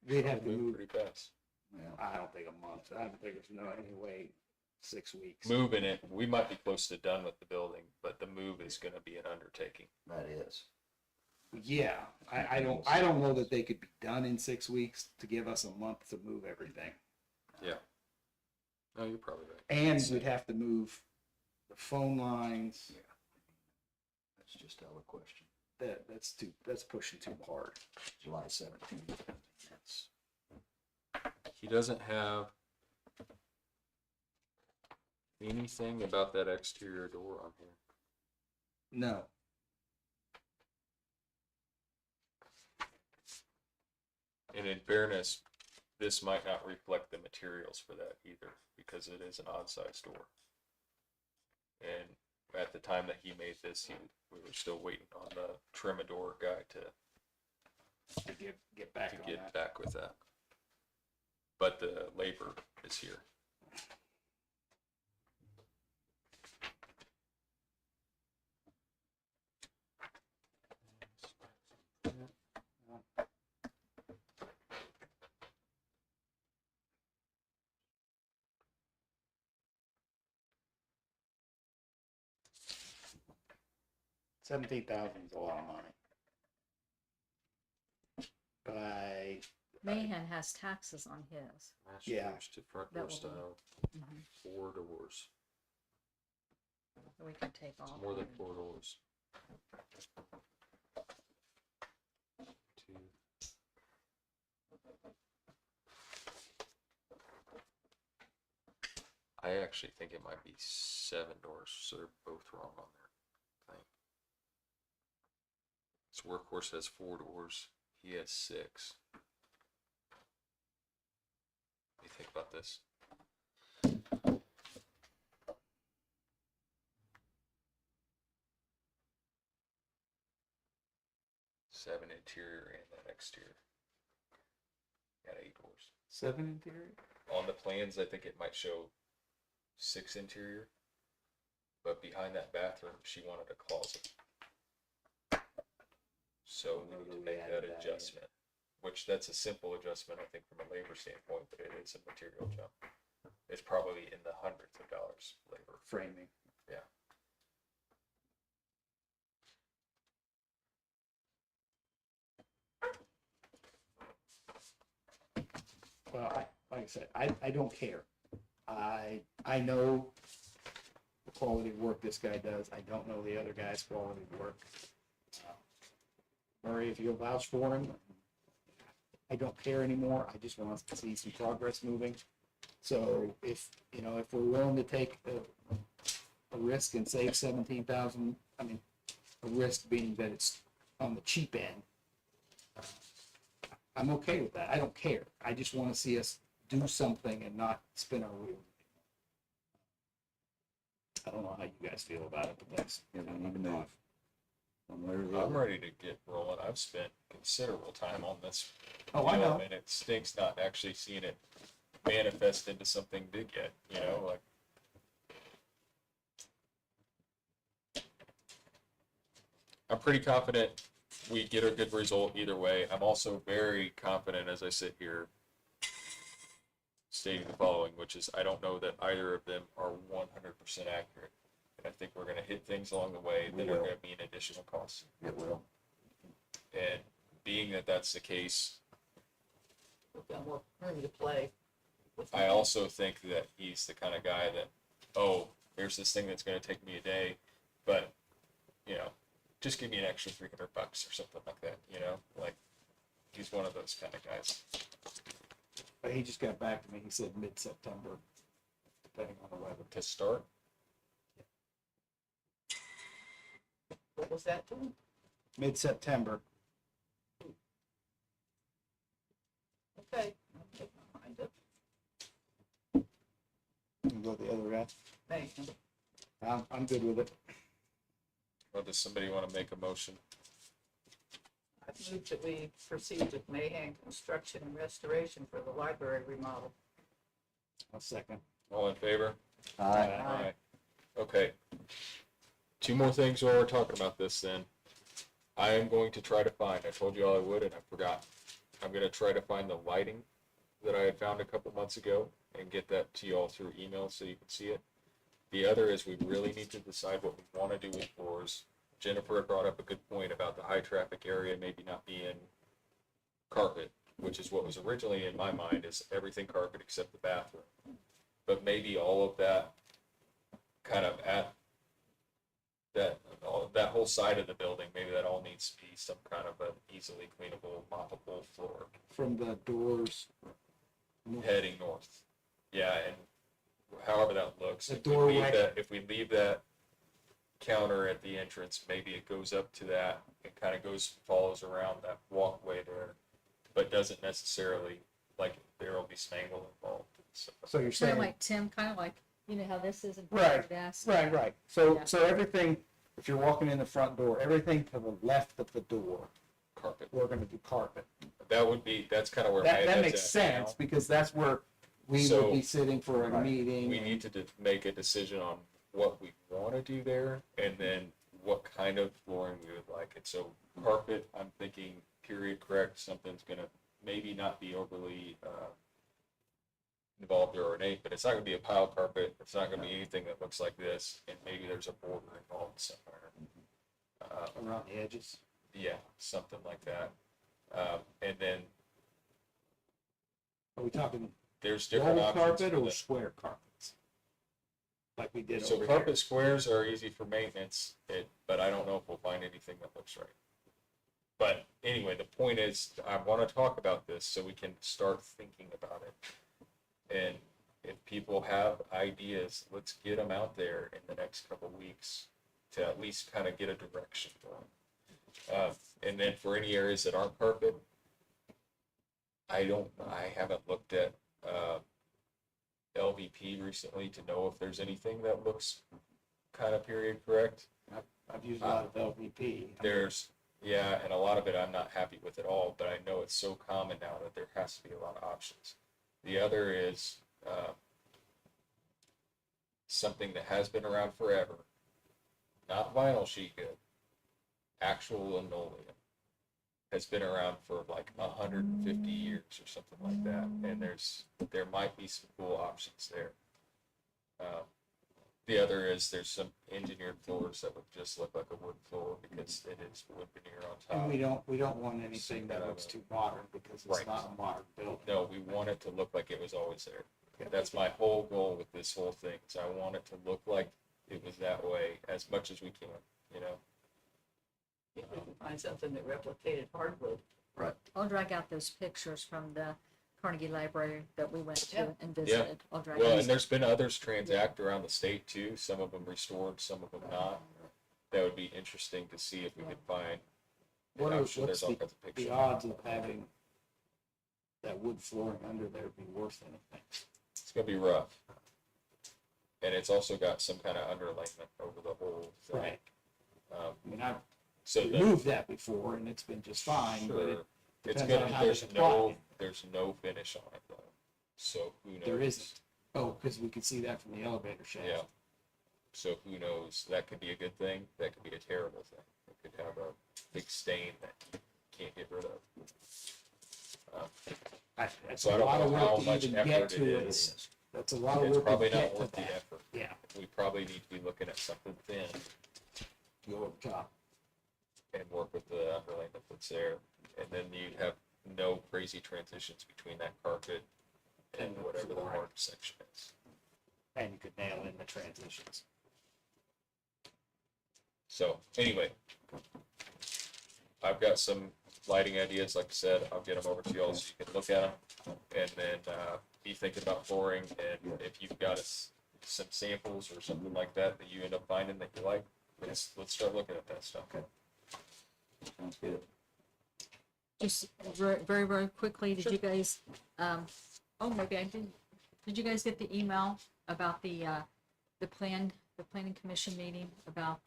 We'd have to move, pretty fast. Well, I don't think a month, I don't think there's no any way 6 weeks. Moving it, we might be close to done with the building, but the move is going to be an undertaking. that is. Yeah, I don't know that they could be done in 6 weeks to give us a month to move everything. No, you're probably right. And we'd have to move the phone lines, That's just out of the question. that's pushing too hard. July 17th. That's, He doesn't have anything about that exterior door on here. No, And in fairness, this might not reflect the materials for that either, because it is an odd size door. And at the time that he made this, we were still waiting on the Tremador guy to get back to on get that. back with that. But the labor is here. $17,000 is a lot of money. Mahan has taxes on his. Match Yeah. doors to front That door will be- style, Mhm. 4 doors. We can take It's off. more than 4 doors. 2. I actually think it might be 7 doors, so they're both wrong on their thing. This workhorse has 4 doors. He has 6. What do you think about this? Seven interior and then exterior. Got 8 doors. 7 interior? On the plans, I think it might show 6 interior, but behind that bathroom, she wanted a closet. So we need to make that adjustment, which that's a simple adjustment, I think, from a labor standpoint, but it is a material jump. It's probably in the hundreds of dollars labor. Framing. Yeah. Well, like I said, I don't care. I know the quality of work this guy does. I don't know the other guy's quality of work. Murray, if you'll vouch for him, I don't care anymore. I just want to see some progress moving. So if we're willing to take a risk and save 17,000, I mean, a risk being that it's on the cheap end, I'm okay with that. I don't care. I just want to see us do something and not spin our wheels. I don't know how you guys feel about it, but that's Yeah, we need to move. One way or the I'm other. ready to get rolling. I've spent considerable time on this. Oh, I know. And it stinks not actually seeing it manifest into something big yet, like. I'm pretty confident we get a good result either way. I'm also very confident as I sit here stating the following, which is I don't know that either of them are 100% accurate. And I think we're going to hit things along the way that are going to be an additional cost. It will. And being that that's the case, We've got more room to play. with I also think that he's the kind of guy that, oh, here's this thing that's going to take me a day, but, just give me an extra $300 or something like that, like he's one of those kind of guys. But he just got back to me. He said mid-September, depending on the weather. To start, What was that to? Mid-September. Okay, I'll take my mind up. You can go the other route. Thank you. I'm good with it. or does somebody want to make a motion? I move that we proceed with Mahan Construction and Restoration for the library remodel. A second. All in favor? Aye. Aye. Okay. 2 more things while we're talking about this then. I am going to try to find, I told you all I would and I forgot. I'm going to try to find the lighting that I had found a couple months ago and get that to you all through email so you can see it. The other is we really need to decide what we want to do with doors. Jennifer had brought up a good point about the high traffic area maybe not being carpet, which is what was originally in my mind is everything carpet except the bathroom. But maybe all of that kind of at that whole side of the building, maybe that all needs to be some kind of an easily cleanable, moppable floor From the doors. heading north. Yeah, and however that looks, The if we doorway. if we leave that counter at the entrance, maybe it goes up to that and kind of follows around that walkway there, but doesn't necessarily, like, there will be spangle involved. So, So you're Kind saying, of like Tim, kind of like, how this is in Right, front of desk. right. So, Yeah. so everything, if you're walking in the front door, everything to the left of the door, carpet. we're gonna do carpet. That's kind of where my That head's makes at sense now. because that's where we So- would be sitting for a Right. meeting. We need to make a decision on what we want to do there and then what kind of flooring we would like. And so carpet, I'm thinking period correct, something's gonna maybe not be overly involved or ornate, but it's not gonna be a pile carpet. It's not gonna be anything that looks like this, and maybe there's a border involved somewhere. Around the edges. Yeah, something like that. And then we talking There's different roll options. carpet for or that. square carpets? Like we did So over carpet here. squares are easy for maintenance, but I don't know if we'll find anything that looks right. But anyway, the point is, I want to talk about this so we can start thinking about it. And if people have ideas, let's get them out there in the next couple weeks to at least kind of get a direction going. And then for any areas that aren't carpet, I haven't looked at LVP recently to know if there's anything that looks kind of period correct. I've used a lot of LVP. There's, yeah, and a lot of it I'm not happy with at all, but I know it's so common now that there has to be a lot of options. The other is something that has been around forever, not vinyl sheet good, actual linoleum. Has been around for like 150 years or something like that, and there might be some cool options there. The other is there's some engineered floors that would just look like a wood floor because it is wood veneer on top. And we don't want anything that looks too modern because it's Right. not a modern building. No, we want it to look like it was always there. That's my whole goal with this whole thing. Is I want it to look like it was that way as much as we can. You know. If we can find something that replicated hardwood. I'll drag out those pictures from the Carnegie Library that we went to Yeah. and visited. I'll drag Well, those. and there's been others transact around the state too. Some of them restored, some of them not. That would be interesting to see if we could find. What I'm are- sure there's what's all kinds of pictures. The odds of having that wood flooring under there be worth anything? It's gonna be rough. And it's also got some kind of underlayment over the whole thing. Right. Um, I mean, I've so the, removed that before and it's been just fine, but sure, it's depends gonna, on how there's it's applied. no finish on it though. So who knows? there isn't. Oh, because we could see that from the elevator shaft. Yeah. So who knows? That could be a good thing. That could be a terrible thing. It could have a big stain that you can't get rid of. That's So I a don't lot of know how work to much even get effort it to it. is. That's a lot of It's work to probably not get to worth the that. effort. Yeah, We probably need to be looking at something thin go over top. and work with the underlayment that's there. And then you'd have no crazy transitions between that carpet and And the whatever the flooring. hard section is. And you could nail in the transitions. So anyway, I've got some lighting ideas. Like I said, I'll get them over to y'all so you can look at them, and then be thinking about flooring. And if you've got some samples or something like that that you end up finding that you like, let's start looking at that stuff. Sounds good. Just very, very quickly, did you guys, oh, maybe I didn't. Did you guys get the email about the planning commission meeting about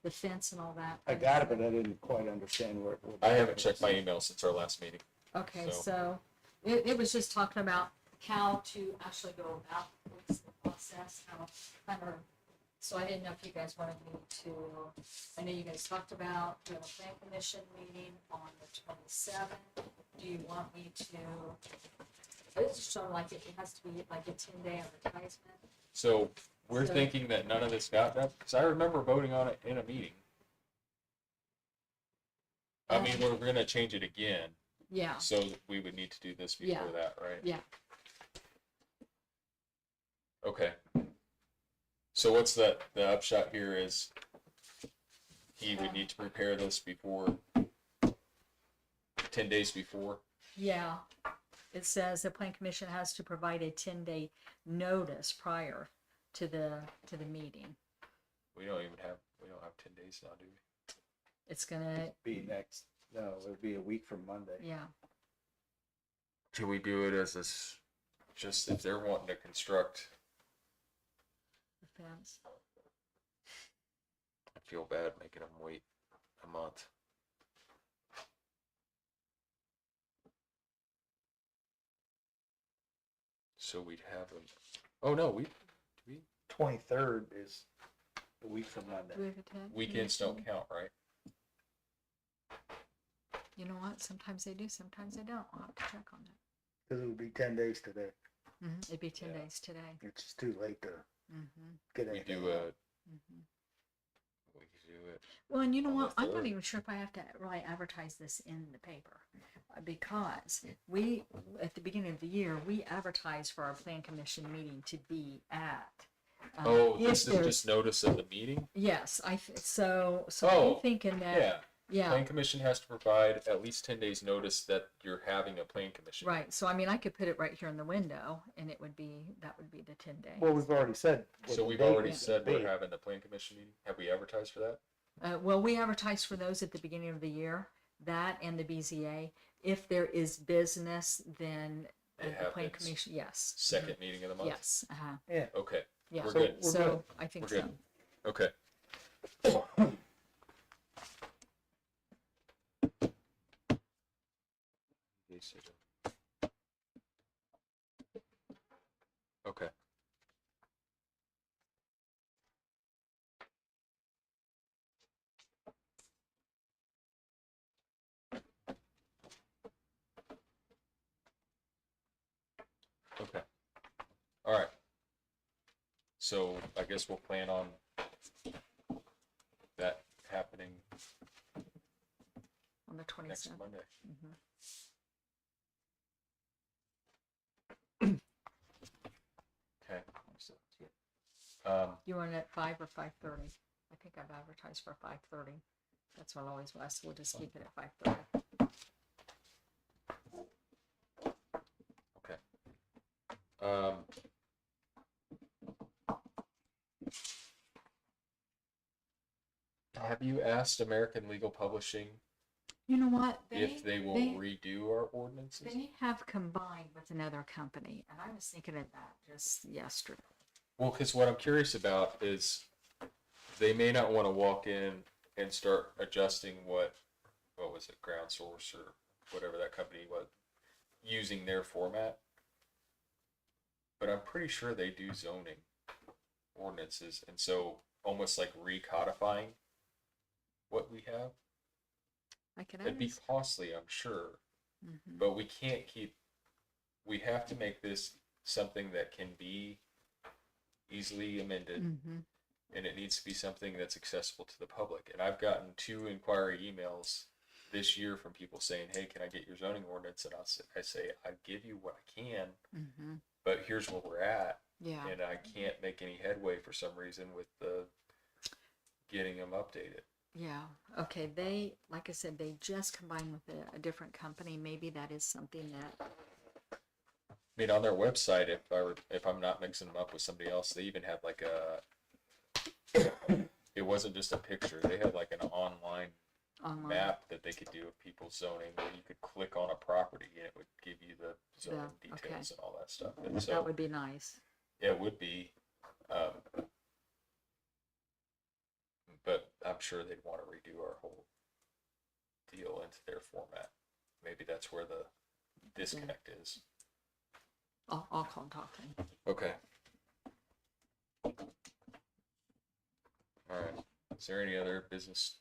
the fence and all that? I got it, but I didn't quite understand where. I haven't checked my email since our last meeting. Okay, So- so it was just talking about how to actually go about what's the process, how kind of, so I didn't know if you guys wanted me to, I know you guys talked about doing a plan commission meeting on the 27th. Do you want me to, it's just sort of like it has to be like a 10-day advertisement. So we're So- thinking that none of this got done because I remember voting on it in a meeting. I mean, we're gonna change it again, Yeah, so we would need to do this before Yeah. that, right? yeah. Okay. So what's the upshot here is he would need to prepare this before 10 days before. Yeah, it says the plan commission has to provide a 10-day notice prior to the meeting. We don't have 10 days now, do we? It's gonna, Be next, no, it would be a week from Monday. yeah, Can we do it as this, just if they're wanting to construct, the fence. I feel bad making them wait a month. So we'd have them, oh no, we 23rd is a week from Monday. Do we have a 10? weekends don't count, right? You know what? Sometimes they do, sometimes they don't. I'll have to check on that. Because it would be 10 days today. It'd be 10 Yeah. days today. It's just too late to get We anything. do we could do it. Well, and you know On the what? I'm not 3rd. even sure if I have to really advertise this in the paper. because we, at the beginning of the year, we advertise for our plan commission meeting to be at. Oh, if this is there's- just notice of the meeting? Yes, so Oh, I'm thinking that, Yeah. yeah, Plan commission has to provide at least 10 days notice that you're having a plan commission. right. So I mean, I could put it right here in the window and it would be, that would be the 10 days. Well, we've already said. what So the we've date already is said gonna we're be. having the plan commission meeting. Have we advertised for that? Well, we advertise for those at the beginning of the year, that and the BZA. If there is business, then It the plan happens. commission, yes. Second meeting of the month? Yes, Yeah. Okay. yeah. We're So good. we're So good. I think We're so. good. Okay. Okay. Okay. All right. So I guess we'll plan on that happening On the next 27th. Monday. Mhm. Okay. You want it at 5 or 5:30? I think I've advertised for 5:30. That's what I always was. So we'll just keep it at 5:30. Okay. Um, have you asked American Legal Publishing You know what? if they will redo our ordinances? They have combined with another company, and I was thinking of that just yesterday. Well, because what I'm curious about is they may not want to walk in and start adjusting what was it, Ground Source or whatever that company was, using their format. But I'm pretty sure they do zoning ordinances, and so almost like recodifying what we have. I can It'd be ask. costly, I'm sure, Mhm. but we can't keep. We have to make this something that can be easily amended, Mhm. and it needs to be something that's accessible to the public. And I've gotten 2 inquiry emails this year from people saying, "Hey, can I get your zoning ordinance?" And I say, "I give you what I can, Mhm. but here's where we're at, Yeah. and I can't make any headway for some reason with the getting them updated." Yeah. Okay. They, like I said, they just combined with a different company. Maybe that is something that. I mean, on their website, if I'm not mixing them up with somebody else, they even had like a. It wasn't just a picture; they had like an online Online. map that they could do of people's zoning, where you could click on a property and it would give you the zoning Yeah, okay. details and all that stuff. And That so would be nice. it would be, but I'm sure they'd want to redo our whole deal into their format. Maybe that's where the disconnect is. I'll call and talk to him. Okay. All right. Is there any other business?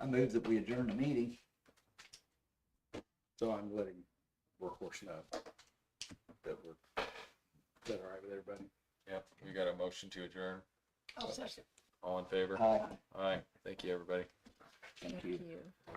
I move that we adjourn the meeting. So I'm letting Workhorse know that we're, is that all right with everybody? Yep. We got a motion to adjourn. I'll second. All in favor? Aye. Aye. Thank you, everybody. Thank Thank you. you.